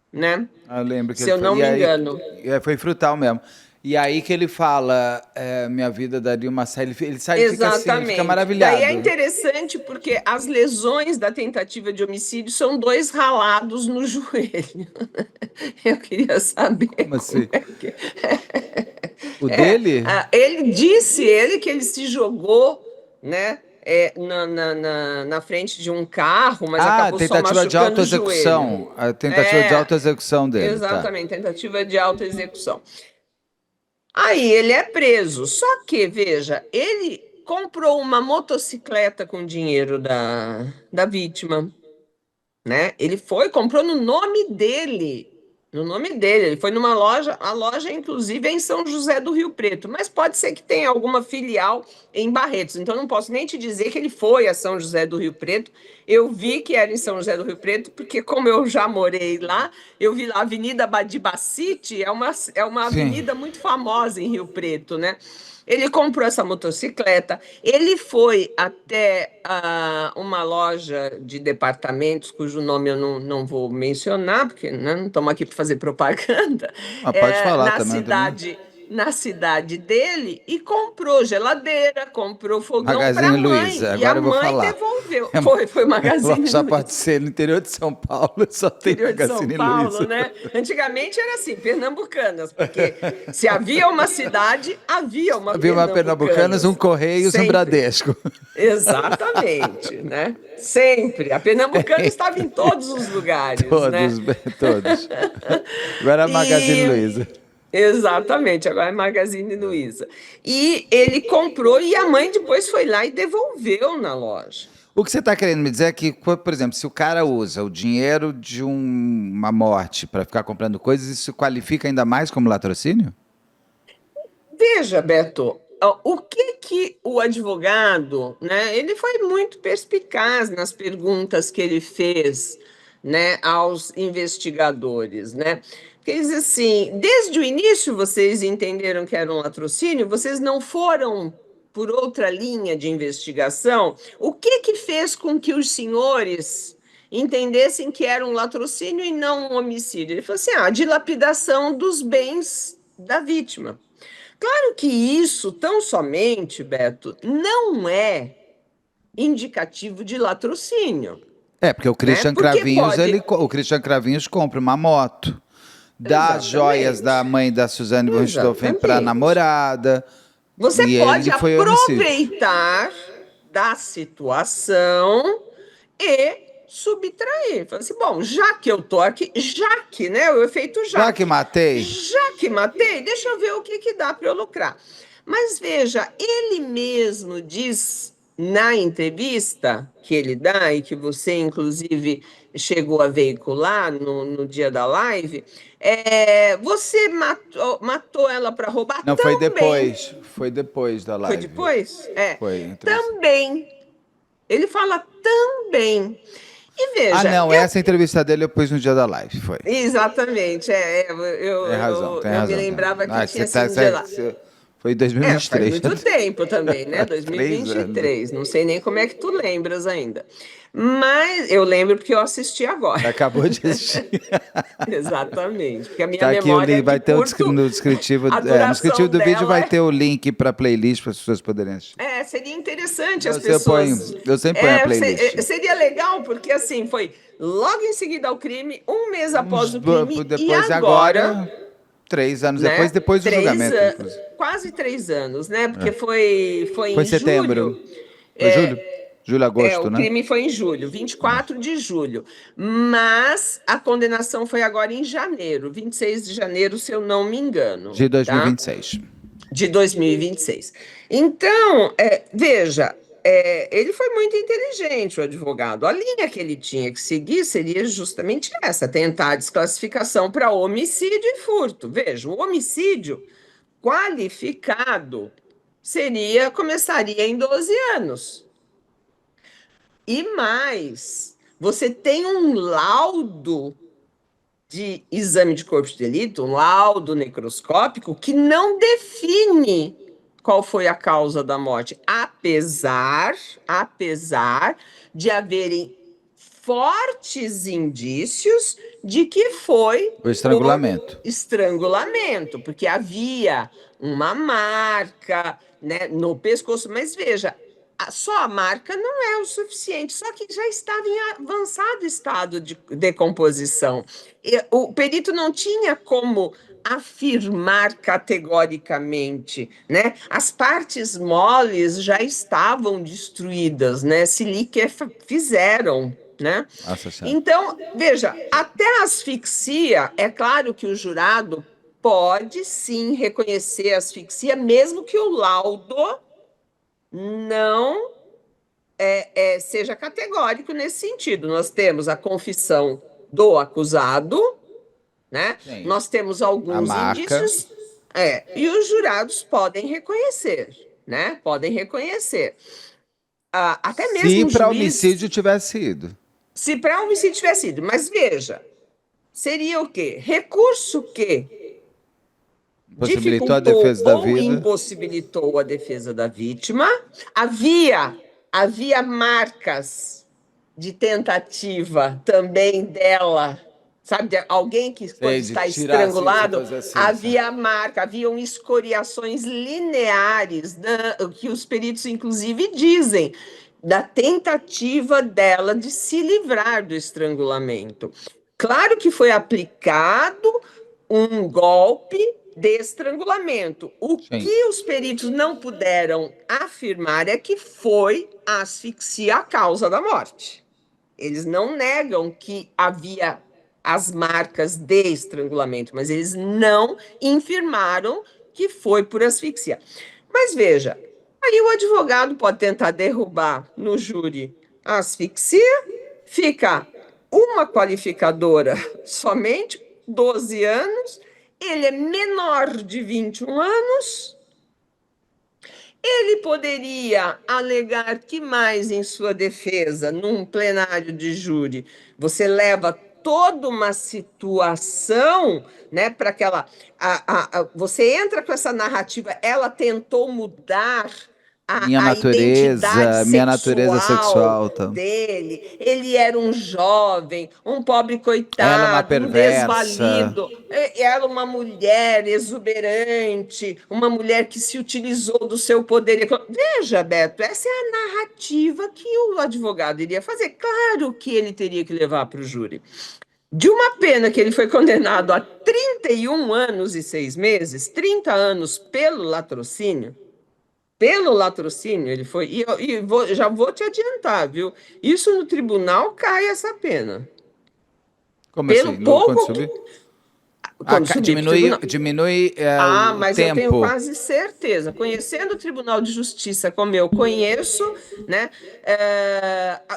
né? Eu lembro que Se ele eu foi. não E me aí, engano. foi frutal mesmo. E aí que ele fala, Minha Vida daria uma série. Ele sai, ele fica assim, ele fica Exatamente. Daí é maravilhado. interessante porque as lesões da tentativa de homicídio são dois ralados no joelho. Eu queria saber Como como assim? é que. O dele? Ele disse ele que ele se jogou, né, na frente de um carro, mas Ah, acabou só tentativa de machucando o joelho. autoexecução. A tentativa de É, autoexecução dele, tá. exatamente, tentativa de autoexecução. Aí ele é preso. Só que, veja, ele comprou uma motocicleta com dinheiro da vítima, né? Ele foi, comprou no nome dele. No nome dele, ele foi numa loja, a loja inclusive é em São José do Rio Preto, mas pode ser que tenha alguma filial em Barretos, então não posso nem te dizer que ele foi a São José do Rio Preto. Eu vi que era em São José do Rio Preto, porque como eu já morei lá, eu vi lá a Avenida Badibacite, é uma Sim. avenida muito famosa em Rio Preto, né? Ele comprou essa motocicleta, ele foi até uma loja de departamentos, cujo nome eu não vou mencionar, porque né, não estamos aqui para fazer propaganda, Mas pode falar na também, também. cidade dele, e comprou geladeira, comprou fogão para Magazine a mãe, Luiza, e a agora eu vou mãe falar. devolveu. É, Foi Magazine só pode Luiza. ser no interior de São Paulo, só tem Interior de São Magazine Paulo, Luiza. né? Antigamente era assim, pernambucanas, porque se havia uma cidade, havia uma Havia uma Pernambucanas, um pernambucanas. Correios, um Sempre. Bradesco. Exatamente, né? Sempre. A pernambucana estava em todos os lugares, né? Todos, todos. Agora a Magazine E Luiza. exatamente, agora é Magazine Luiza. E ele comprou e a mãe depois foi lá e devolveu na loja. O que você está querendo me dizer é que, por exemplo, se o cara usa o dinheiro de uma morte para ficar comprando coisas, isso qualifica ainda mais como latrocínio? Veja, Beto, o que o advogado, né? Ele foi muito perspicaz nas perguntas que ele fez, né, aos investigadores, né? Porque ele diz assim, desde o início vocês entenderam que era um latrocínio, vocês não foram por outra linha de investigação. O que fez com que os senhores entendessem que era um latrocínio e não um homicídio? Ele falou assim: a dilapidação dos bens da vítima. Claro que isso, tão somente, Beto, não é indicativo de latrocínio, É, porque o né? Christian Porque Cravinhos, pode. o Christian Cravinhos compra uma moto, dá as joias da Exatamente. mãe da Suzane von Richthofen para a Exatamente. namorada, Você e pode ele foi homicídio. aproveitar da situação e subtrair. Fala assim, bom, já que eu tô aqui, já que, né, o efeito Já que Jaque, matei, já que matei, deixa eu ver o que dá para eu lucrar. Mas veja, ele mesmo diz na entrevista que ele dá e que você, inclusive, chegou a veicular no dia da live, você matou ela para roubar não também. foi depois da Foi live. depois? Foi entrevista. Também. Ele fala também. E Ah, veja, não, essa entrevista dele eu pus no dia da live, foi. exatamente, Tem eu me razão. lembrava que Ah, tinha sido um dia lá. foi em Faz 2023. muito tempo também, né? Faz Dois mil e 3 anos. 23. Não sei nem como é que tu lembras ainda. Mas eu lembro porque eu assisti agora. Acabou de assistir. Exatamente. Porque a minha Tá aqui o memória link, é de vai ter curto, no descritivo, a no descritivo duração do vídeo dela vai ter o link para playlist para as pessoas poderem assistir. seria interessante as Você põe, pessoas. eu sempre ponho a playlist. Seria legal, porque assim, foi logo em seguida ao crime, um mês após o crime, e Depois, agora, agora, 3 anos né? depois do julgamento, inclusive. Quase 3 anos, né? Porque foi Foi em setembro. julho. Foi julho? Julho, O agosto, né? crime foi em julho, 24 de julho. Mas a condenação foi agora em janeiro, 26 de janeiro, se eu não me engano, De dois mil e tá? vinte e seis. De 2026. Então, veja, ele foi muito inteligente, o advogado. A linha que ele tinha que seguir seria justamente essa: tentar a desclassificação para homicídio e furto. Veja, o homicídio qualificado começaria em 12 anos. E mais, você tem um laudo de exame de corpo de delito, um laudo necroscópico, que não define qual foi a causa da morte, apesar de haverem fortes indícios de que foi O por estrangulamento. estrangulamento, porque havia uma marca, né, no pescoço. Mas veja, só a marca não é o suficiente, só que já estava em avançado estado de decomposição. O perito não tinha como afirmar categoricamente, né? As partes moles já estavam destruídas, né? Silique fizeram, né? Nossa Senhora. Então, veja, até a asfixia, é claro que o jurado pode sim reconhecer a asfixia, mesmo que o laudo não seja categórico nesse sentido. Nós temos a confissão do acusado, né? Sim. Nós temos A alguns marca. indícios, e os jurados podem reconhecer, né? Podem reconhecer. Até Se mesmo o para juiz, homicídio tivesse ido. se para homicídio tivesse sido, mas veja, seria o quê? Recurso que Possibilitou a dificultou defesa da ou vida. impossibilitou a defesa da vítima. Havia marcas de tentativa também dela, sabe, de alguém que Sei, quando de está tirar assim, se estrangulado, fosse assim. havia marca, haviam escoriações lineares, que os peritos inclusive dizem, da tentativa dela de se livrar do estrangulamento. Claro que foi aplicado um golpe de estrangulamento. O Sim. que os peritos não puderam afirmar é que foi a asfixia a causa da morte. Eles não negam que havia as marcas de estrangulamento, mas eles não infirmaram que foi por asfixia. Mas veja, aí o advogado pode tentar derrubar no júri a asfixia, fica uma qualificadora somente, 12 anos, ele é menor de 21 anos, ele poderia alegar que mais em sua defesa, num plenário de júri, você leva toda uma situação, né, para aquela. Você entra com essa narrativa, ela tentou mudar a identidade Minha natureza sexual sexual, tá? dele. Ele era um jovem, um pobre Ela é uma coitado, um perversa. desvalido. Era uma mulher exuberante, uma mulher que se utilizou do seu poder econômico. Veja, Beto, essa é a narrativa que o advogado iria fazer. Claro que ele teria que levar para o júri. De uma pena que ele foi condenado a 31 anos e 6 meses, 30 anos pelo latrocínio ele foi, já vou te adiantar, viu? Isso no tribunal cai essa pena. Como Pelo assim? Quando pouco que, subir? Ah, quando subir para o diminui, tribunal. diminui o Mas eu tenho tempo. quase certeza, conhecendo o Tribunal de Justiça como eu conheço, né?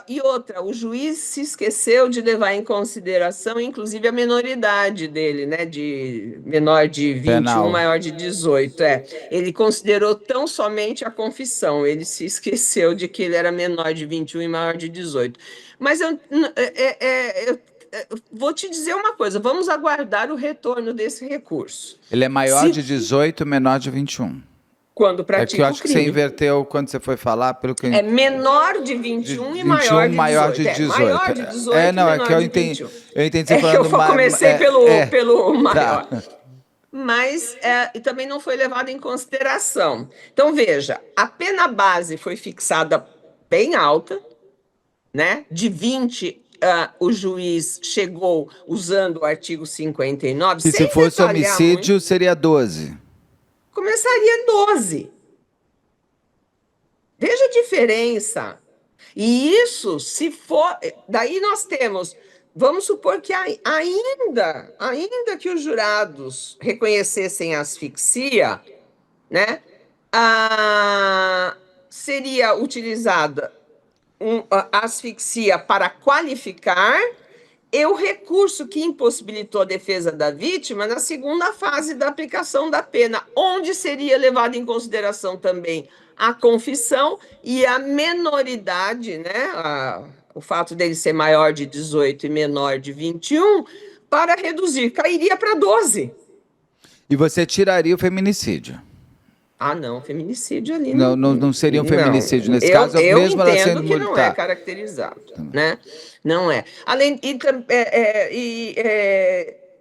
E outra, o juiz se esqueceu de levar em consideração, inclusive, a menoridade dele, né? De menor de 21, Penal. maior de 18. Ele considerou tão somente a confissão, ele se esqueceu de que ele era menor de 21 e maior de 18. Mas eu vou te dizer uma coisa: vamos aguardar o retorno desse recurso. Ele é maior Se de 18, menor de 21. quando É que eu pratica o acho que você crime. inverteu quando você foi falar, pelo que eu É entendi. menor de De 21 e maior 21, de maior 18. de 18. Maior de 18 e Não, é que menor eu de entendi, 21. eu entendi você falando... Eu comecei pelo Tá. maior. Mas e também não foi levado em consideração. Então, veja, a pena base foi fixada bem alta, né? De 20, o juiz chegou usando o artigo 59, E se sem fosse detalhar muito, homicídio, seria 12. começaria 12. Veja a diferença. E isso, se for. Daí nós temos. Vamos supor que ainda que os jurados reconhecessem a asfixia, né? ah, Seria utilizada a asfixia para qualificar e o recurso que impossibilitou a defesa da vítima na segunda fase da aplicação da pena, onde seria levado em consideração também a confissão e a menoridade, né? O fato dele ser maior de 18 e menor de 21, para reduzir, cairia para 12. E você tiraria o feminicídio. Não, feminicídio ali Não, não. não, não seria um Não, feminicídio. Nesse eu, caso, eu mesmo ela sendo entendo que não é mulher. Tá. caracterizado, né? Não é. Além,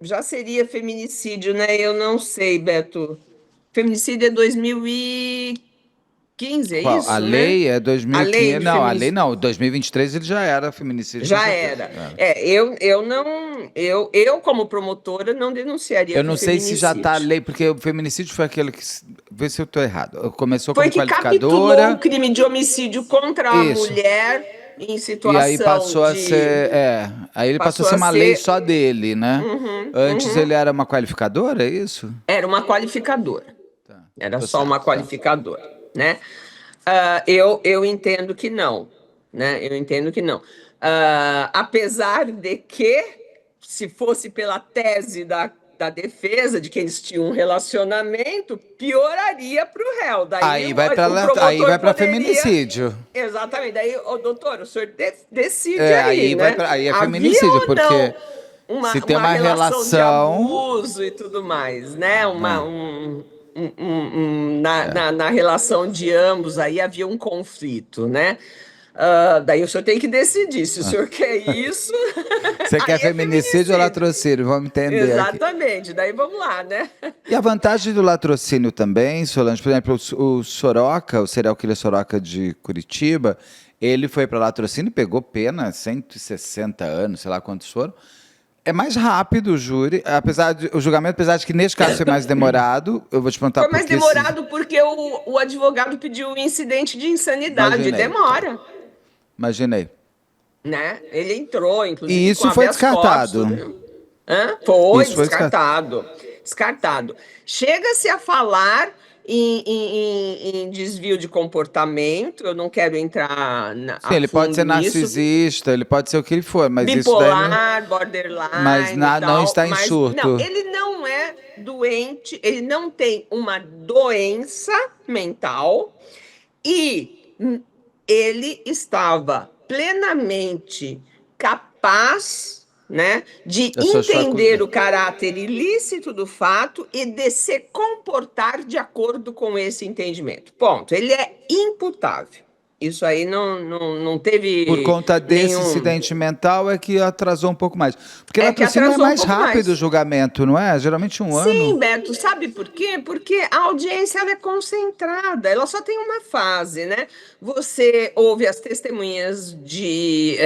já seria feminicídio, né? Eu não sei, Beto. Feminicídio é 2015, é Qual? A isso, né? lei é A lei 2015. de Não, a lei feminicídio. não. 2023 ele já era feminicídio, com Já certeza. era. Era. Eu não, como promotora, não denunciaria Eu por não sei se já está a feminicídio. lei, porque o feminicídio foi aquele que. Vê se eu estou errado. Começou Foi como que capitulou o qualificadora. crime de homicídio contra a Isso. mulher em E aí situação passou a de. ser. Aí ele passou a Passou ser a uma lei ser. só dele, né? Uhum, Antes uhum. ele era uma qualificadora, é isso? Era uma qualificadora. Tá. Era Tô só uma certo, tá. qualificadora, né? Eu entendo que não, né? Eu entendo que não. Apesar de que se fosse pela tese da defesa de que eles tinham um relacionamento, pioraria para o réu. Daí Aí o vai para aí promotor vai para poderia. feminicídio. Exatamente. Daí, doutor, o senhor decide É, aí, né? aí é Havia feminicídio, ou não porque se tem uma uma relação de relação, abuso e tudo mais, né? é, é. Na relação de ambos aí havia um conflito, né? Daí o senhor tem que decidir se o senhor quer isso, Você quer aí é feminicídio ou feminicídio. latrocínio? Vamos entender aqui. Exatamente, daí vamos lá, né? E a vantagem do latrocínio também, Solange, por exemplo, o Soroca, o serial killer Soroca de Curitiba, ele foi para latrocínio e pegou pena, 160 anos, sei lá quantos foram. É mais rápido o júri, o julgamento, apesar de que neste caso ser mais demorado, eu vou te perguntar Foi por mais que se. demorado porque o advogado pediu um incidente de insanidade, Imaginei, tá. demora, Imaginei. né? Ele entrou, E inclusive, com isso foi habeas corpus, descartado. tudo. Hã? Foi Isso foi descartado. descartado. Descartado. Chega-se a falar em desvio de comportamento, eu não quero entrar Sim, a ele pode ser fundo nisso, narcisista, ele pode ser o que ele for, mas isso daí não, bipolar, borderline e não tal, está em mas não, surto. ele não é doente, ele não tem uma doença mental e ele estava plenamente capaz, né, de Das suas entender faculdades. o caráter ilícito do fato e de se comportar de acordo com esse entendimento. Ponto. Ele é imputável. Isso aí não Por teve conta desse nenhum. incidente mental é que atrasou um pouco mais. Porque É que latrocínio é atrasou um mais pouco rápido o mais. julgamento, não é? Geralmente um ano. Sim, Beto, sabe por quê? Porque a audiência ela é concentrada, ela só tem uma fase, né? Você ouve as testemunhas de.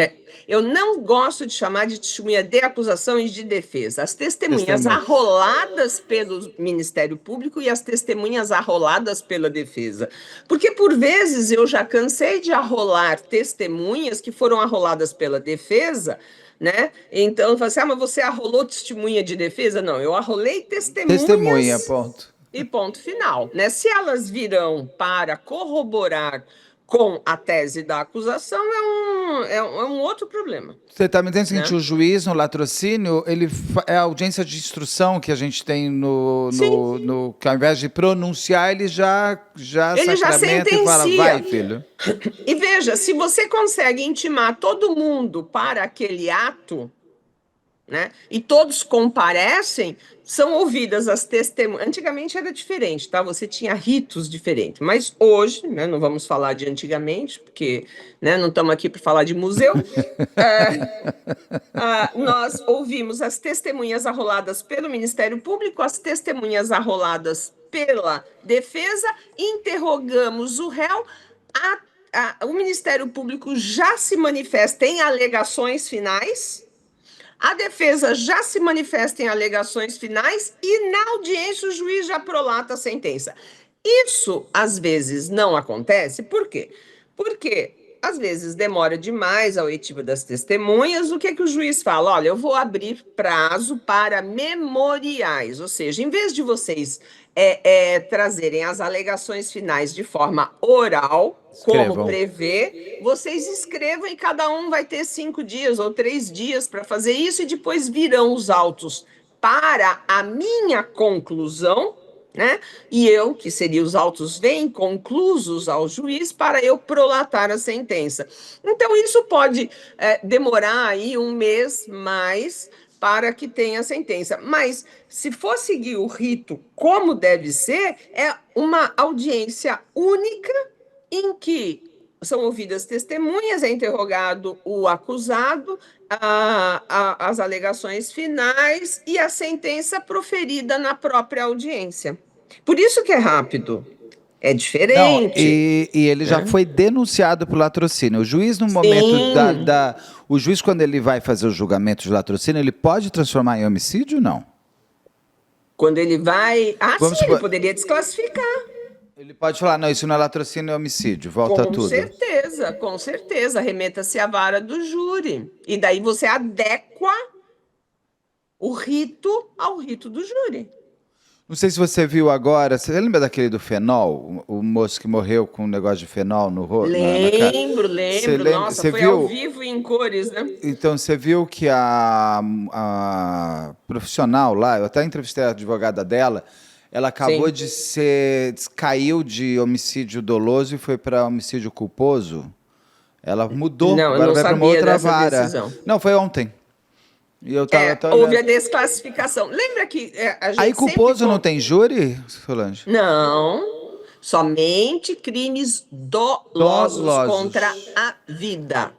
Eu não gosto de chamar de testemunha de acusação e de defesa. As testemunhas Testemunha. arroladas pelo Ministério Público e as testemunhas arroladas pela defesa. Porque, por vezes, eu já cansei de arrolar testemunhas que foram arroladas pela defesa, né? Então, eu falo assim, mas você arrolou testemunha de defesa? Não, eu arrolei Testemunha, testemunhas ponto. e ponto final, né? Se elas virão para corroborar com a tese da acusação, é um outro problema, Você está me dizendo o seguinte, né? o juiz no latrocínio, é a audiência de instrução que a gente tem Sim, que ao invés de pronunciar, ele já ele já sacramenta e fala, vai, sentencia. filho. E veja, se você consegue intimar todo mundo para aquele ato, né? E todos comparecem, são ouvidas as testemunhas. Antigamente era diferente, tá? Você tinha ritos diferentes, mas hoje, né, não vamos falar de antigamente, porque, né, não estamos aqui para falar de museu. Nós ouvimos as testemunhas arroladas pelo Ministério Público, as testemunhas arroladas pela defesa, interrogamos o réu, o Ministério Público já se manifesta em alegações finais. A defesa já se manifesta em alegações finais e na audiência o juiz já prolata a sentença. Isso às vezes não acontece, por quê? Porque às vezes demora demais a oitiva das testemunhas. O que é que o juiz fala? Olha, eu vou abrir prazo para memoriais, ou seja, em vez de vocês trazerem as alegações finais de forma oral, como Escrevam. prevê, vocês escrevam e cada um vai ter 5 dias ou 3 dias para fazer isso e depois virão os autos para a minha conclusão, né? E eu, que seria os autos vêm conclusos ao juiz para eu prolatar a sentença. Então, isso pode demorar aí um mês mais para que tenha a sentença. Mas, se for seguir o rito como deve ser, é uma audiência única em que são ouvidas testemunhas, é interrogado o acusado, as alegações finais e a sentença proferida na própria audiência. Por isso que é rápido, é Não, diferente, e ele já né? foi denunciado por latrocínio. O juiz, no momento Sim, o juiz, quando ele vai fazer o julgamento de latrocínio, ele pode transformar em homicídio ou não? quando ele vai. Ah, sim, Vamos ele supor, poderia desclassificar. ele pode falar, não, isso não é latrocínio, é homicídio, volta tudo. Com certeza. Remeta-se à vara do júri. E daí você adequa o rito ao rito do júri. Não sei se você viu agora, você lembra daquele do fenol? O moço que morreu com um negócio de fenol na cara? Lembro, Você lembro. lembra, Nossa, você foi ao viu? vivo e em cores, né? Então, você viu que a profissional lá, eu até entrevistei a advogada dela, ela acabou Sim. de ser, caiu de homicídio doloso e foi para homicídio culposo. Ela mudou, Não, eu agora não vai para uma sabia outra dessa vara. decisão. Não, foi ontem. E eu tava até Houve olhando. a desclassificação. Lembra que a Aí gente sempre. culposo não tem júri, Solange? Não, somente crimes dolosos contra Dolosos. a vida.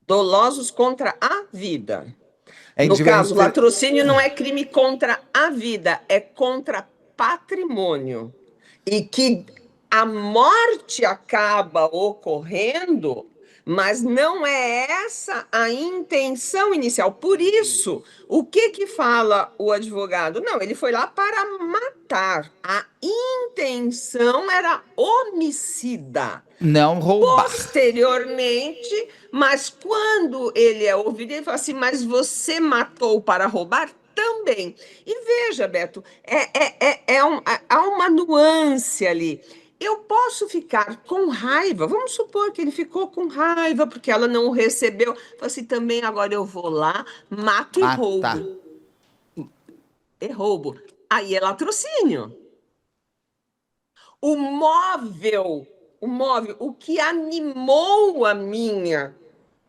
Dolosos contra a vida. É No caso, indivíduo. latrocínio não é crime contra a vida, é contra patrimônio. E que a morte acaba ocorrendo, mas não é essa a intenção inicial. Por isso, o que que fala o advogado? Não, ele foi lá para matar. A intenção era homicida. Não roubar. Posteriormente, mas quando ele é ouvido, ele fala assim: Mas você matou para roubar? Também. E veja, Beto, há uma nuance ali. Eu posso ficar com raiva, vamos supor que ele ficou com raiva porque ela não o recebeu. Fala assim, também agora eu vou lá, mato e Matar. roubo. E roubo. Aí é latrocínio. O móvel, o que animou a minha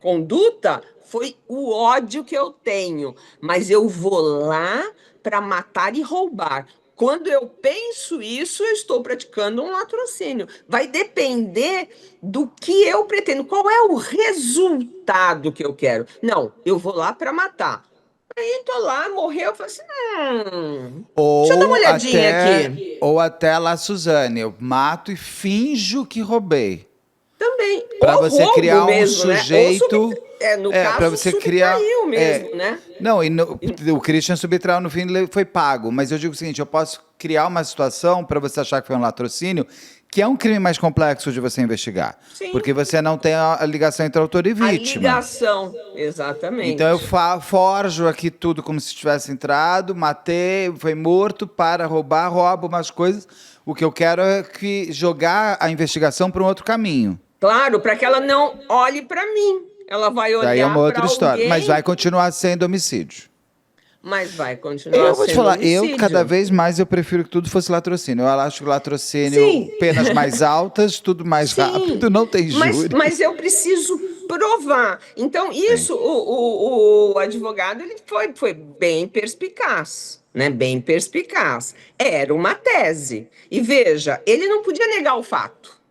conduta foi o ódio que eu tenho, mas eu vou lá para matar e roubar. Quando eu penso isso, eu estou praticando um latrocínio. Vai depender do que eu pretendo, qual é o resultado que eu quero. Não, eu vou lá para matar. Aí tô lá, morreu, eu falo assim, deixa eu dar uma olhadinha aqui. Ou até lá, Suzane, eu mato e finjo que roubei. Também, Para ou você roubo criar um mesmo, né? Ou sujeito, no para caso, você criar, subtraiu mesmo, né? não, o Christian subtraiu no fim, ele foi pago, mas eu digo o seguinte, eu posso criar uma situação para você achar que foi um latrocínio, que é um crime mais complexo de você investigar, Sim, porque você não tem a ligação entre autor e a vítima. ligação, Então eu exatamente. forjo aqui tudo como se tivesse entrado, matei, foi morto para roubar, roubo umas coisas. O que eu quero é que jogar a investigação para um outro caminho. Claro, para que ela não olhe para mim. Ela vai Daí é uma olhar para outra história, mas vai alguém, continuar sendo homicídio. mas vai continuar Eu vou te sendo falar, eu cada homicídio. vez mais eu prefiro que tudo fosse latrocínio. Eu acho que latrocínio, Sim, penas mais altas, tudo mais sim, rápido, não tem mas, júri. mas eu preciso provar. Então, Sim. isso, o advogado ele foi bem perspicaz, né? Bem perspicaz. Era uma tese. E veja, ele não podia negar o fato.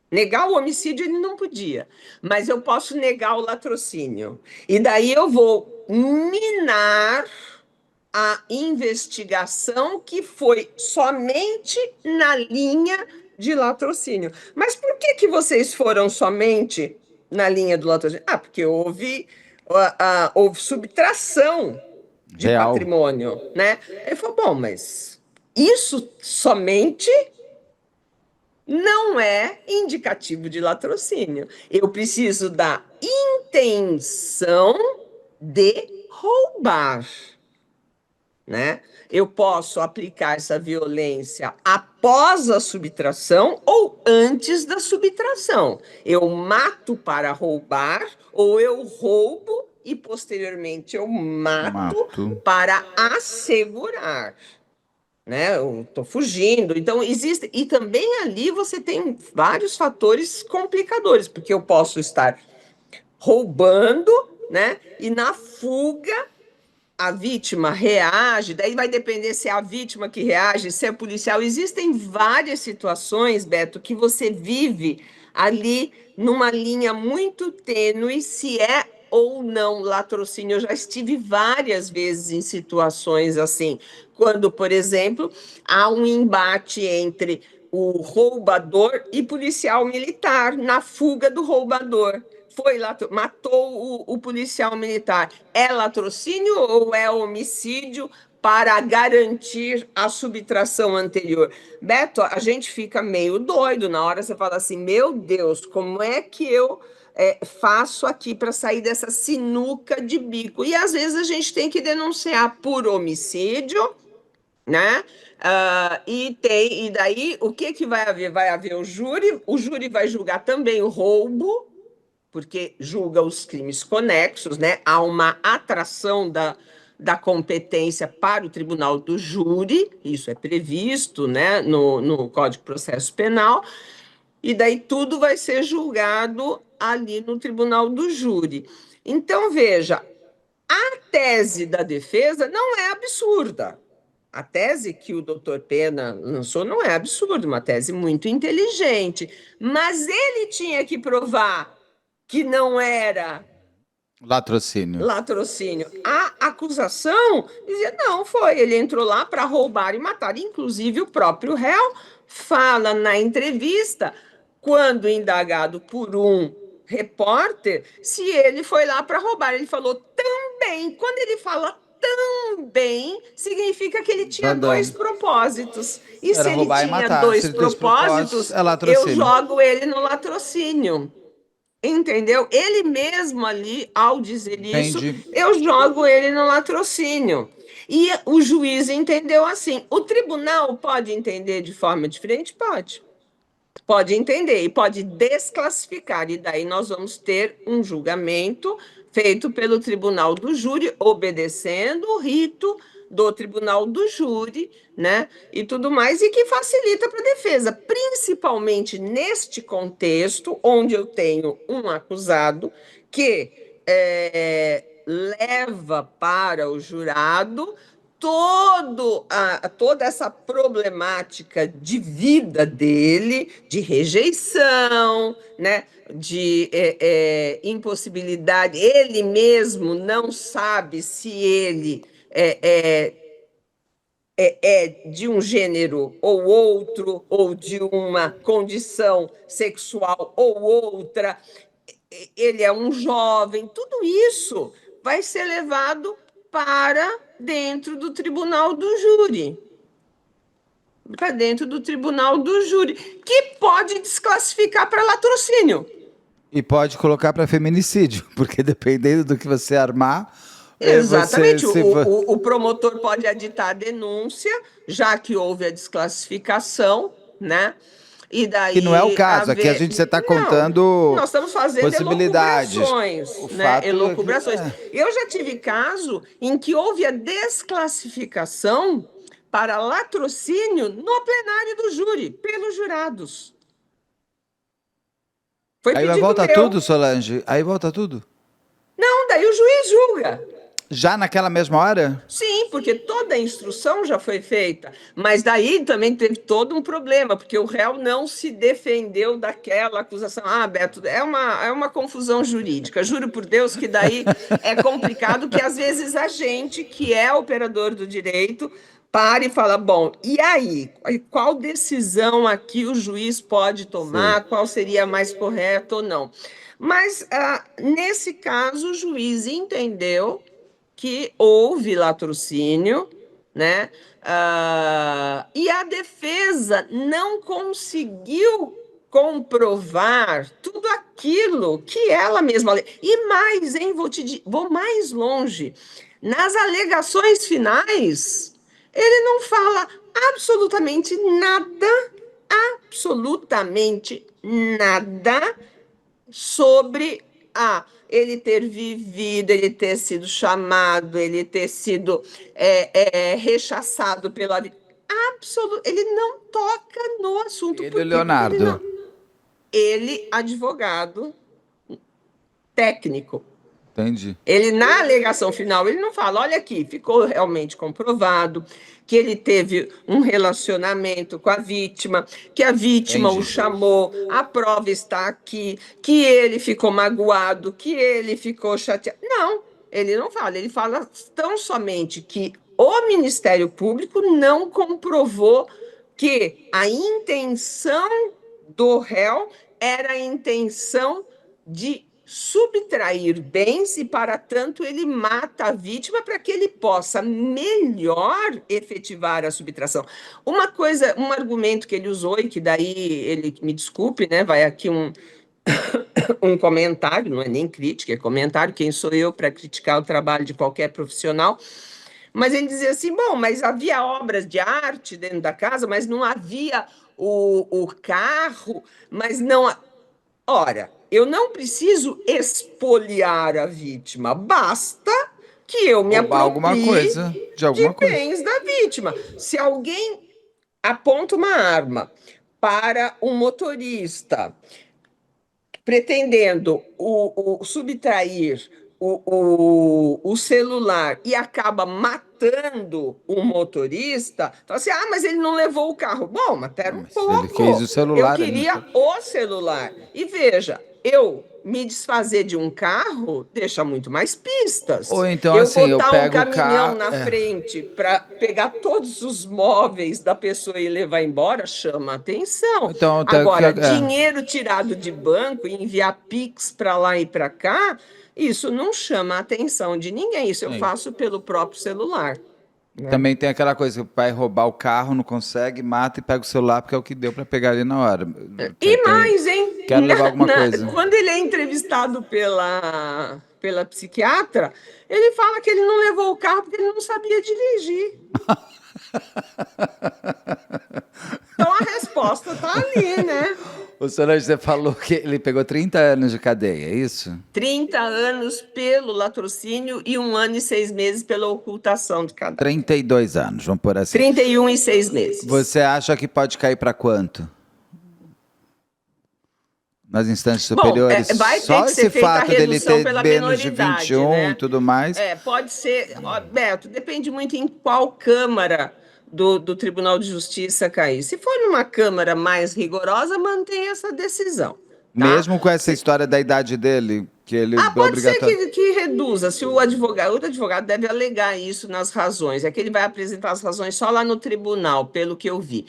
Negar o homicídio ele não podia, mas eu posso negar o latrocínio. E daí eu vou minar a investigação que foi somente na linha de latrocínio. Mas por que que vocês foram somente na linha do latrocínio? Ah, porque houve subtração de Real. patrimônio, né? Ele falou, bom, mas isso somente não é indicativo de latrocínio. Eu preciso da intenção de roubar, né? Eu posso aplicar essa violência após a subtração ou antes da subtração. Eu mato para roubar ou eu roubo e posteriormente eu mato Mato. para assegurar, né? Eu estou fugindo. Então, existe. E também ali você tem vários fatores complicadores, porque eu posso estar roubando, né? E na fuga a vítima reage, daí vai depender se é a vítima que reage, se é policial. Existem várias situações, Beto, que você vive ali numa linha muito tênue se é ou não latrocínio. Eu já estive várias vezes em situações assim, quando, por exemplo, há um embate entre o roubador e policial militar na fuga do roubador. Foi lá, matou o policial militar. É latrocínio ou é homicídio para garantir a subtração anterior? Beto, a gente fica meio doido na hora você fala assim: meu Deus, como é que eu faço aqui para sair dessa sinuca de bico? E às vezes a gente tem que denunciar por homicídio né? E daí o que que vai haver? Vai haver o júri vai julgar também o roubo, porque julga os crimes conexos, né? Há uma atração da competência para o tribunal do júri, isso é previsto, né, no Código de Processo Penal, e daí tudo vai ser julgado ali no tribunal do júri. Então, veja, a tese da defesa não é absurda. A tese que o doutor Pena lançou não é absurda, uma tese muito inteligente, mas ele tinha que provar que não era Latrocínio. latrocínio. A acusação dizia, não, foi, ele entrou lá para roubar e matar. Inclusive, o próprio réu fala na entrevista, quando indagado por um repórter, se ele foi lá para roubar. Ele falou também. Quando ele fala também, significa que ele tinha dois Vandalismo. propósitos. E se Era ele roubar e tinha matar. Se dois ele tem os propósitos, propósitos, é eu latrocínio. jogo ele no latrocínio. Entendeu? Ele mesmo ali, ao dizer isso, Entendi. eu jogo ele no latrocínio. E o juiz entendeu assim. O tribunal pode entender de forma diferente? Pode. Pode entender e pode desclassificar. E daí nós vamos ter um julgamento feito pelo tribunal do júri, obedecendo o rito do tribunal do júri, né? E tudo mais, e que facilita para a defesa, principalmente neste contexto, onde eu tenho um acusado que leva para o jurado toda essa problemática de vida dele, de rejeição, né? De impossibilidade. Ele mesmo não sabe se ele é de um gênero ou outro, ou de uma condição sexual ou outra. Ele é um jovem, tudo isso vai ser levado para dentro do tribunal do júri. Para dentro do tribunal do júri, que pode desclassificar para latrocínio. E pode colocar para feminicídio, porque dependendo do que você armar, você Exatamente. se. O promotor pode aditar a denúncia, já que houve a desclassificação, né? E Que não é o daí caso. Aqui a haver. gente você está Não, contando nós estamos fazendo possibilidades. elucubrações, O né? fato é que. Elucubrações. Eu já tive caso em que houve a desclassificação para latrocínio no plenário do júri, pelos jurados. Foi Aí vai pedido volta meu. tudo, Solange? Aí volta tudo? Não, daí o juiz julga. Já naquela mesma hora? Sim, porque toda a instrução já foi feita, mas daí também teve todo um problema, porque o réu não se defendeu daquela acusação. Ah, Beto, é uma confusão jurídica. Juro por Deus que daí é complicado, que às vezes a gente, que é operador do direito, para e fala, bom, e aí? Qual decisão aqui o juiz pode Sei. tomar? Qual seria mais correta ou não? Mas, nesse caso, o juiz entendeu que houve latrocínio, né? E a defesa não conseguiu comprovar tudo aquilo que ela mesma. E mais, hein? Vou mais longe. Nas alegações finais, ele não fala absolutamente nada sobre ele ter vivido, ele ter sido chamado, ele ter sido rechaçado pela vida. Ele não toca no assunto. Ele, Por quê? Porque ele não. Leonardo. Ele, advogado técnico. Entendi. Ele, na alegação final, ele não fala, olha aqui, ficou realmente comprovado que ele teve um relacionamento com a vítima, que a vítima o Entendi. chamou, a prova está aqui, que ele ficou magoado, que ele ficou chateado. Não, ele não fala, ele fala tão somente que o Ministério Público não comprovou que a intenção do réu era a intenção de subtrair bens e, para tanto, ele mata a vítima para que ele possa melhor efetivar a subtração. Uma coisa, um argumento que ele usou e que daí ele, me desculpe, né, vai aqui um comentário, não é nem crítica, é comentário, quem sou eu para criticar o trabalho de qualquer profissional, Mas ele dizia assim: bom, mas havia obras de arte dentro da casa, mas não havia o carro, mas não. Ora, eu não preciso expoliar a vítima, basta que eu me Roubar alguma coisa aproprie de de alguma coisa. bens da vítima. Se alguém aponta uma arma para um motorista pretendendo subtrair o celular e acaba matando o motorista, fala assim: ah, mas ele não levou o carro. Bom, mas Não, espera um mas ele quis o pouco. Eu celular, ele não queria quis. o celular. E veja, eu me desfazer de um carro deixa muito mais Ou pistas. então, Eu assim, eu botar um pego o caminhão carro. na frente para pegar todos os móveis da pessoa e levar embora chama atenção. Então, Agora, dinheiro tirado de banco e enviar Pix para lá e para cá, isso não chama a atenção de ninguém. Isso eu sim. faço pelo próprio celular, né? Também tem aquela coisa que o pai roubar o carro, não consegue, mata e pega o celular porque é o que deu para pegar ali na hora. E mais, hein? Quero levar alguma coisa. Quando ele é entrevistado pela psiquiatra, ele fala que ele não levou o carro porque ele não sabia dirigir. Então a resposta está ali, né? O senhor, você falou que ele pegou 30 anos de cadeia, é isso? 30 anos pelo latrocínio e 1 ano e 6 meses pela ocultação de cadáver. 32 anos, vamos por assim. 31 e 6 meses. Você acha que pode cair para quanto? Nas instâncias Bom, superiores? vai ter Só que ser esse feita a fato dele redução ter pela menos de vinte e menoridade, um e né? tudo mais. Pode ser, ó, Beto, depende muito em qual Câmara do Tribunal de Justiça cair. Se for numa Câmara mais rigorosa, mantém essa decisão, tá? Mesmo com essa Se história da idade dele, que ele é Pode ser obrigatório. que reduza, se o advogado deve alegar isso nas razões, é que ele vai apresentar as razões só lá no tribunal, pelo que eu vi.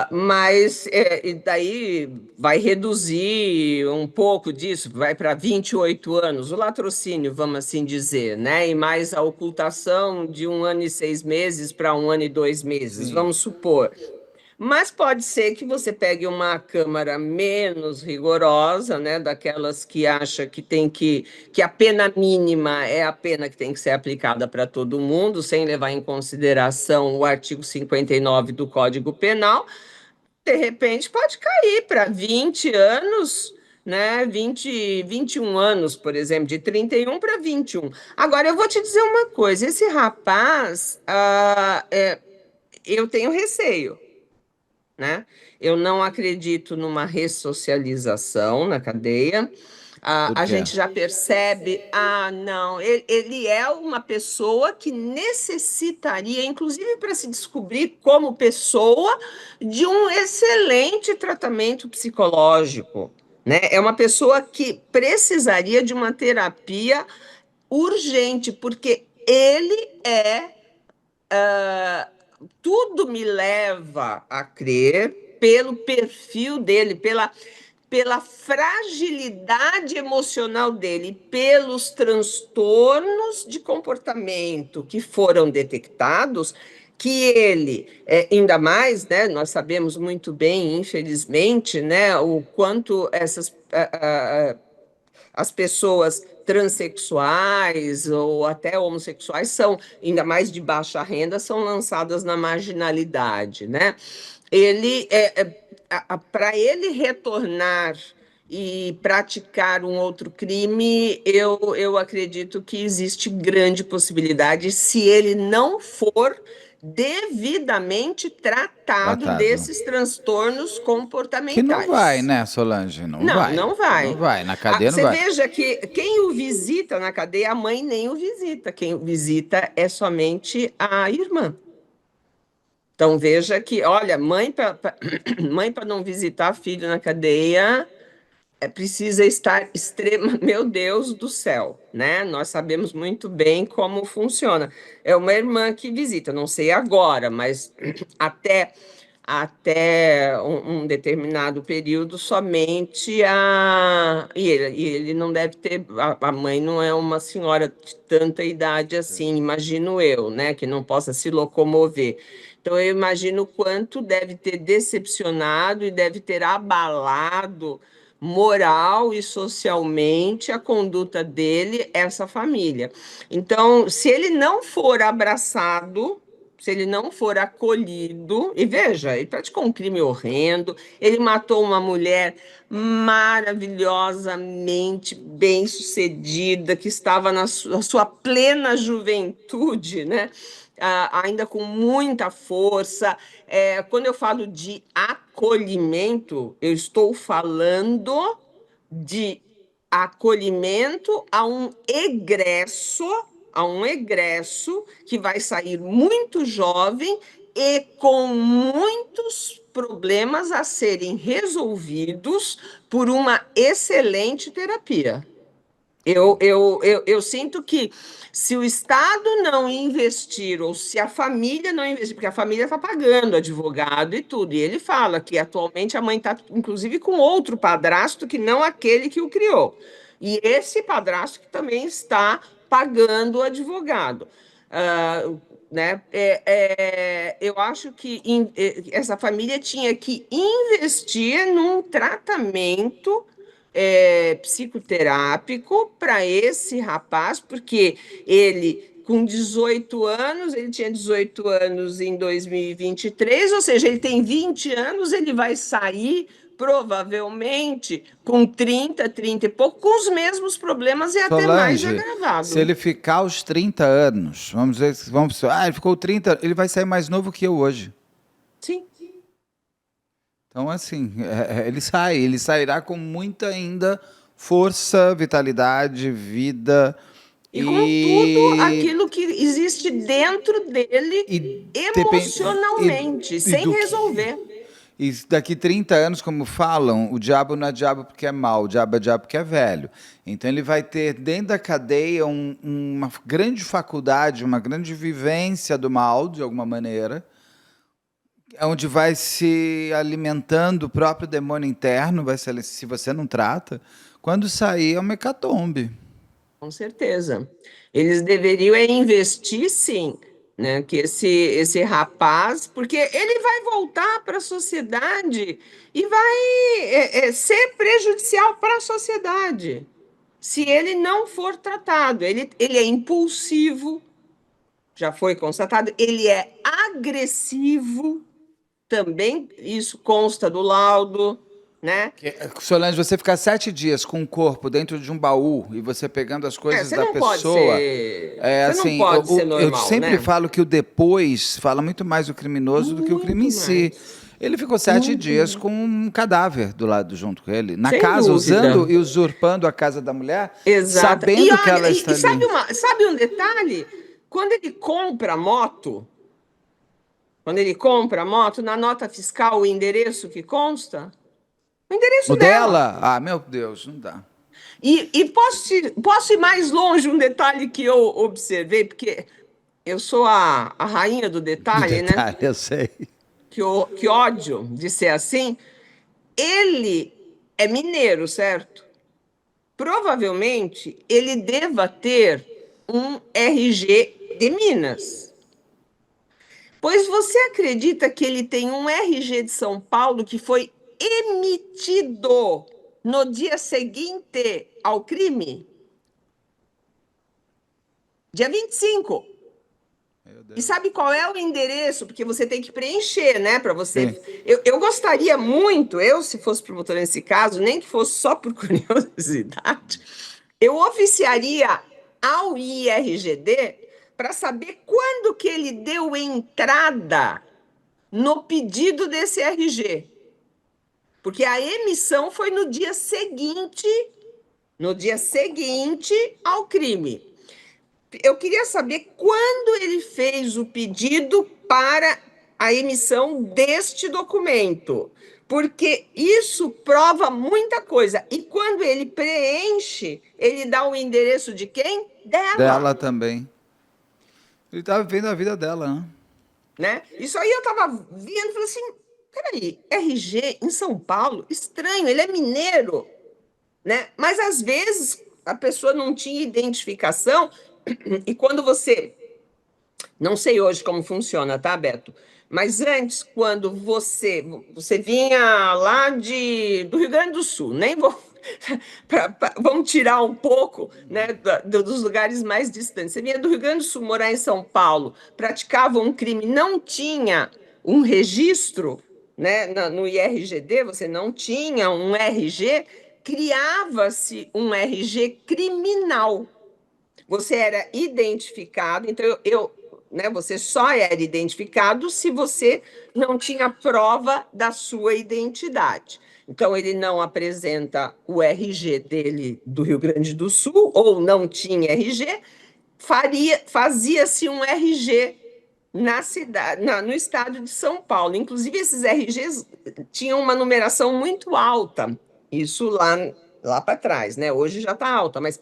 Mas e daí vai reduzir um pouco disso, vai para 28 anos, o latrocínio, vamos assim dizer, né? E mais a ocultação de 1 ano e 6 meses para 1 ano e 2 meses, Sim. vamos supor. Mas pode ser que você pegue uma câmara menos rigorosa, né, daquelas que acha que a pena mínima é a pena que tem que ser aplicada para todo mundo, sem levar em consideração o artigo 59 do Código Penal. De repente pode cair para 20 anos, né? 21 anos, por exemplo, de 31 para 21. Agora eu vou te dizer uma coisa, esse rapaz, eu tenho receio, né? Eu não acredito numa ressocialização na cadeia. Por A quê? gente já percebe, não, ele é uma pessoa que necessitaria, inclusive para se descobrir como pessoa, de um excelente tratamento psicológico, né? É uma pessoa que precisaria de uma terapia urgente, porque ele tudo me leva a crer, pelo perfil dele, pela fragilidade emocional dele, pelos transtornos de comportamento que foram detectados, que ele, ainda mais, né, nós sabemos muito bem, infelizmente, né, o quanto as pessoas transexuais ou até homossexuais são, ainda mais de baixa renda, são lançadas na marginalidade, né? Ele para ele retornar e praticar um outro crime, eu acredito que existe grande possibilidade se ele não for devidamente tratado Tratado. desses transtornos Que não vai, comportamentais. né, Solange? Não Não, vai. não Não vai. vai. Na cadeia não Você vai. veja que quem o visita na cadeia, a mãe nem o visita. Quem o visita é somente a irmã. Então veja que, olha, mãe para não visitar filho na cadeia precisa estar extrema, meu Deus do céu, né? Nós sabemos muito bem como funciona. É uma irmã que visita, não sei agora, mas até um determinado período somente e ele não deve ter, a mãe não é uma senhora de tanta idade assim, imagino eu, né, que não possa se locomover. Então eu imagino o quanto deve ter decepcionado e deve ter abalado moral e socialmente a conduta dele, essa família. Então, se ele não for abraçado, se ele não for acolhido, e veja, ele praticou um crime horrendo, ele matou uma mulher maravilhosamente bem-sucedida, que estava na sua plena juventude, né? Ainda com muita força. Quando eu falo de acolhimento, eu estou falando de acolhimento a um egresso que vai sair muito jovem e com muitos problemas a serem resolvidos por uma excelente terapia. Eu sinto que se o Estado não investir, ou se a família não investir, porque a família está pagando advogado e tudo, e ele fala que atualmente a mãe está, inclusive, com outro padrasto que não aquele que o criou. E esse padrasto que também está pagando o advogado. Ah, né? Eu acho que essa família tinha que investir num tratamento psicoterápico para esse rapaz, porque ele, com 18 anos, ele tinha 18 anos em 2023, ou seja, ele tem 20 anos, ele vai sair provavelmente com 30 e pouco, com os mesmos problemas e até mais Solange, se agravado. ele ficar aos 30 anos, vamos dizer, ele ficou 30, ele vai sair mais novo que eu hoje. Sim. Então, assim, ele sairá com muita ainda força, vitalidade, vida E com tudo e, aquilo que existe dentro dele e, emocionalmente, e sem do que. resolver. E daqui 30 anos, como falam, o diabo não é diabo porque é mau, o diabo é diabo porque é velho. Então ele vai ter dentro da cadeia uma grande faculdade, uma grande vivência do mal, de alguma maneira, onde vai se alimentando o próprio demônio interno, se você não trata, quando sair é uma hecatombe. Com certeza. Eles deveriam investir, sim, né? Que esse rapaz, porque ele vai voltar para a sociedade e vai ser prejudicial para a sociedade se ele não for tratado. Ele é impulsivo, já foi constatado, ele é agressivo, também isso consta do laudo, né? Solange, você ficar 7 dias com o corpo dentro de um baú e você pegando as coisas Você da não pode pessoa, ser, é você não assim, pode ser eu normal, sempre né? falo que o depois fala muito mais do criminoso do que o crime em Muito si. mais, Ele ficou sete muito dias mais. com um cadáver do lado junto com ele, na Sem casa, dúvida. usando e usurpando a casa da mulher, Exata. E sabendo que olha, ela está ali. sabe um detalhe? Quando ele compra a moto, quando ele compra a moto, na nota fiscal, o endereço que consta, o O endereço dela. dela, ah, meu Deus, não dá. E posso ir mais longe, um detalhe que eu observei, porque eu sou a rainha do Do detalhe, né? detalhe, eu sei. Que ódio de ser assim. Ele é mineiro, certo? Provavelmente ele deva ter um RG de Minas. Pois você acredita que ele tem um RG de São Paulo que foi emitido no dia seguinte ao crime? Dia 25. Meu E Deus. sabe qual é o endereço? Porque você tem que preencher, né? Para Sim. você. Eu gostaria muito, se fosse promotor nesse caso, nem que fosse só por curiosidade, eu oficiaria ao IRGD para saber quando que ele deu entrada no pedido desse RG. Porque a emissão foi no dia seguinte ao crime. Eu queria saber quando ele fez o pedido para a emissão deste documento, porque isso prova muita coisa. E quando ele preenche, ele dá o endereço de quem? Dela, Dela também. Ele estava vivendo a vida dela, né? né? Isso aí eu estava vendo e falei assim: peraí, RG em São Paulo? Estranho, ele é mineiro, né? Mas às vezes a pessoa não tinha identificação, e quando você Não sei hoje como funciona, tá, Beto? Mas antes, quando você vinha lá do Rio Grande do Sul, nem vou vamos tirar um pouco, né, dos lugares mais distantes. Você vinha do Rio Grande do Sul, morar em São Paulo, praticava um crime, não tinha um registro, né, no IRGD, você não tinha um RG, criava-se um RG criminal. Você era identificado, então né, você só era identificado se você não tinha prova da sua identidade. Então, ele não apresenta o RG dele do Rio Grande do Sul, ou não tinha RG, fazia-se um RG na cidade, no estado de São Paulo. Inclusive, esses RGs tinham uma numeração muito alta, isso lá para trás, né? Hoje já está alta, mas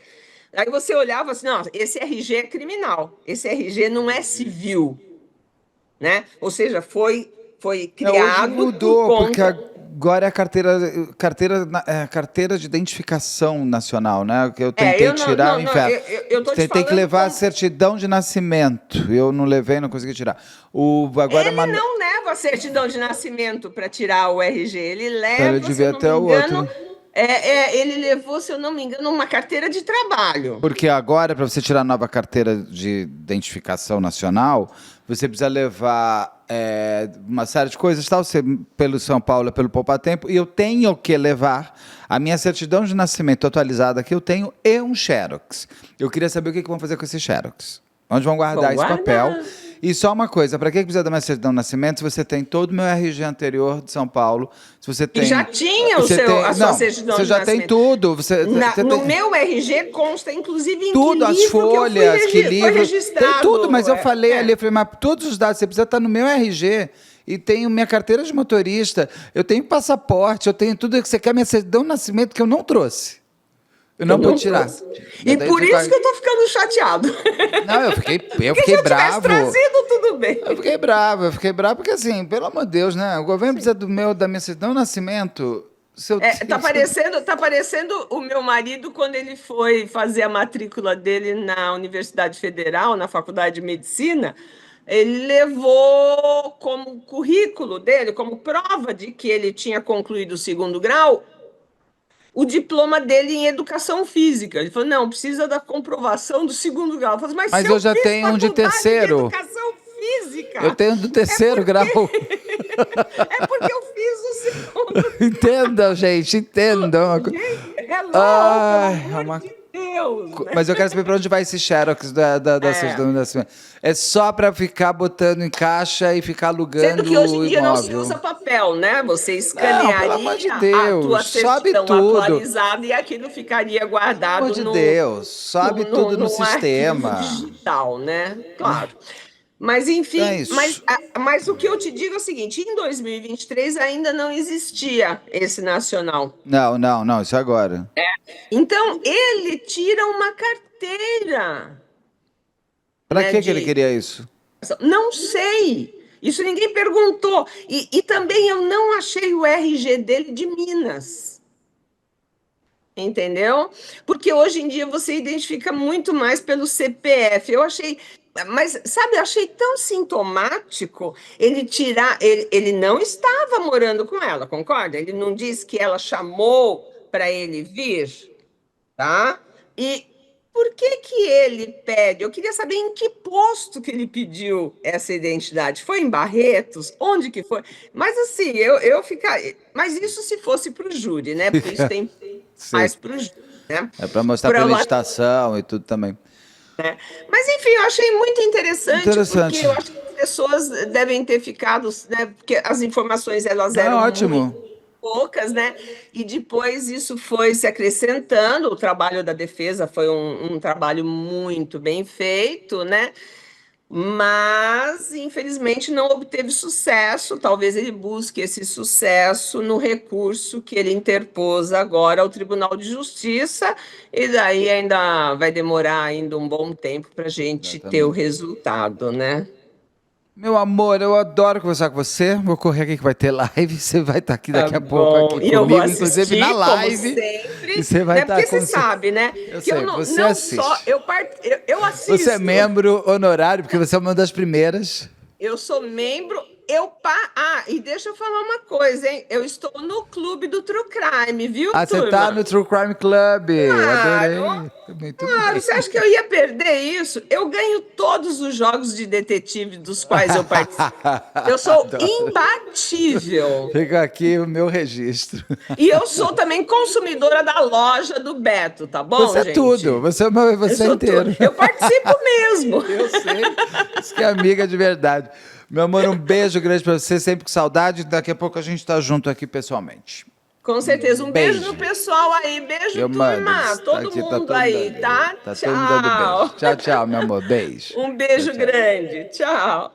aí você olhava assim, não, esse RG é criminal, esse RG não é civil, né? Ou seja, foi Não, hoje criado por mudou, porque conta. agora é a carteira de identificação nacional, né? Que eu tentei Eu não, tirar o não, não, inferno. eu tô te Tentei que falando levar a como. certidão de nascimento. Eu não levei, não consegui tirar. Agora, Ele não leva a certidão de nascimento para tirar o RG, ele então ele leva, se eu devia não me ter o engano, outro. ele levou, se eu não me engano, uma carteira de trabalho. Porque agora, para você tirar a nova carteira de identificação nacional, você precisa levar uma série de coisas, tal, você, pelo São Paulo, pelo Poupa Tempo, e eu tenho que levar a minha certidão de nascimento atualizada que eu tenho e um Xerox. Eu queria saber o que vão fazer com esse Xerox. Onde vão guardar Vão esse papel? guardar. E só uma coisa, para que precisa da minha certidão de nascimento se você tem todo o meu RG anterior de São Paulo, se você E já tem... tinha a sua Não, certidão você de já tem nascimento. tudo. Você No tem meu RG consta, inclusive, em que tudo, as livro que eu folhas, que foi livro, tem tudo, mas registrado. eu falei ali, eu falei, mas todos os dados, você precisa estar no meu RG, e tenho minha carteira de motorista, eu tenho passaporte, eu tenho tudo que você quer, minha certidão de nascimento que eu não trouxe. Eu Eu não pude não tirar. trouxe. Eu E daí por fico isso aí. que eu tô ficando chateado. Não, eu Porque se fiquei eu tivesse bravo. trazido, tudo bem. Eu fiquei bravo porque assim, pelo amor de Deus, né? O governo precisa da minha certidão de nascimento. Se eu, Tá parecendo o meu marido quando ele foi fazer a matrícula dele na Universidade Federal, na Faculdade de Medicina. Ele levou como currículo dele, como prova de que ele tinha concluído o segundo grau, o diploma dele em educação física. Ele falou: não, precisa da comprovação do segundo grau. Eu falei: mas se mas eu eu já fiz tenho um de faculdade de terceiro. educação Eu física, tenho um do é terceiro porque, grau. é porque eu fiz o segundo. Entendam, gente, entendam. Gente, hello, pelo Ai, é amor uma de Deus, né? Mas eu quero saber para onde vai esse Xerox da É. certidão de nascimento. É só para ficar botando em caixa e ficar Sendo alugando que hoje em o dia não se imóvel. usa papel, né? Você Não, pelo amor de escanearia a tua Deus, sobe certidão tudo. atualizada e aquilo ficaria Pelo amor guardado de Deus, sobe tudo no num arquivo sistema. digital, né? Claro. Mas, Então é enfim, isso. mas o que eu te digo é o seguinte: em 2023 ainda não existia esse nacional. Não, não, não, isso é agora. Então, ele tira uma carteira, Para né, que ele de queria isso? Não sei. Isso ninguém perguntou. E também eu não achei o RG dele de Minas. Entendeu? Porque hoje em dia você identifica muito mais pelo CPF. Eu achei. Mas, sabe, eu achei tão sintomático ele tirar. Ele não estava morando com ela, concorda? Ele não disse que ela chamou para ele vir, tá? E por que que ele pede? Eu queria saber em que posto que ele pediu essa identidade. Foi em Barretos? Onde que foi? Mas assim, eu ficaria. Mas isso se fosse para o júri, né? Porque isso tem Sim. mais para o júri, né? É para mostrar Prova. premeditação e tudo também. Mas enfim, eu achei muito interessante porque Interessante. eu acho que as pessoas devem ter ficado, né? Porque as informações elas É eram muito ótimo. poucas, né? E depois isso foi se acrescentando. O trabalho da defesa foi um trabalho muito bem feito, né? Mas, infelizmente, não obteve sucesso. Talvez ele busque esse sucesso no recurso que ele interpôs agora ao Tribunal de Justiça, e daí ainda vai demorar ainda um bom tempo para a gente ter o Exatamente. resultado, né? Meu amor, eu adoro conversar com você. Vou correr aqui que vai ter live. Você vai estar aqui daqui a pouco aqui E eu vou comigo, inclusive assistir, na como live. sempre, E você vai né? estar Porque com você sabe, né? Eu Que eu sei, não, você não assiste. só eu assisto. Você é membro honorário, porque você é uma das primeiras. Eu sou membro, e deixa eu falar uma coisa, hein? Eu estou no clube do True Crime, viu, Ah, você tá turma? no True Crime Club. Claro, Adorei. Muito claro. bem. Você acha que eu ia perder isso? Eu ganho todos os jogos de detetive dos quais eu participo. Eu sou Adoro. imbatível. Fica aqui o meu registro. E eu sou também consumidora da loja do Beto, tá bom, Você é tudo. gente? Eu Você é sou inteiro. Eu participo mesmo. Eu sei. Isso que é amiga de verdade. Meu amor, um beijo grande pra você, sempre com saudade. Daqui a pouco a gente tá junto aqui pessoalmente. Com certeza. Um beijo Beijo. no pessoal aí. Beijo, Eu mando. turma. Todo Aqui tá mundo todo aí, dando beijo. tá? Tá todo mundo dando beijo. Tchau. Tchau, tchau, meu amor. Beijo. Um Tchau, beijo tchau. grande. Tchau.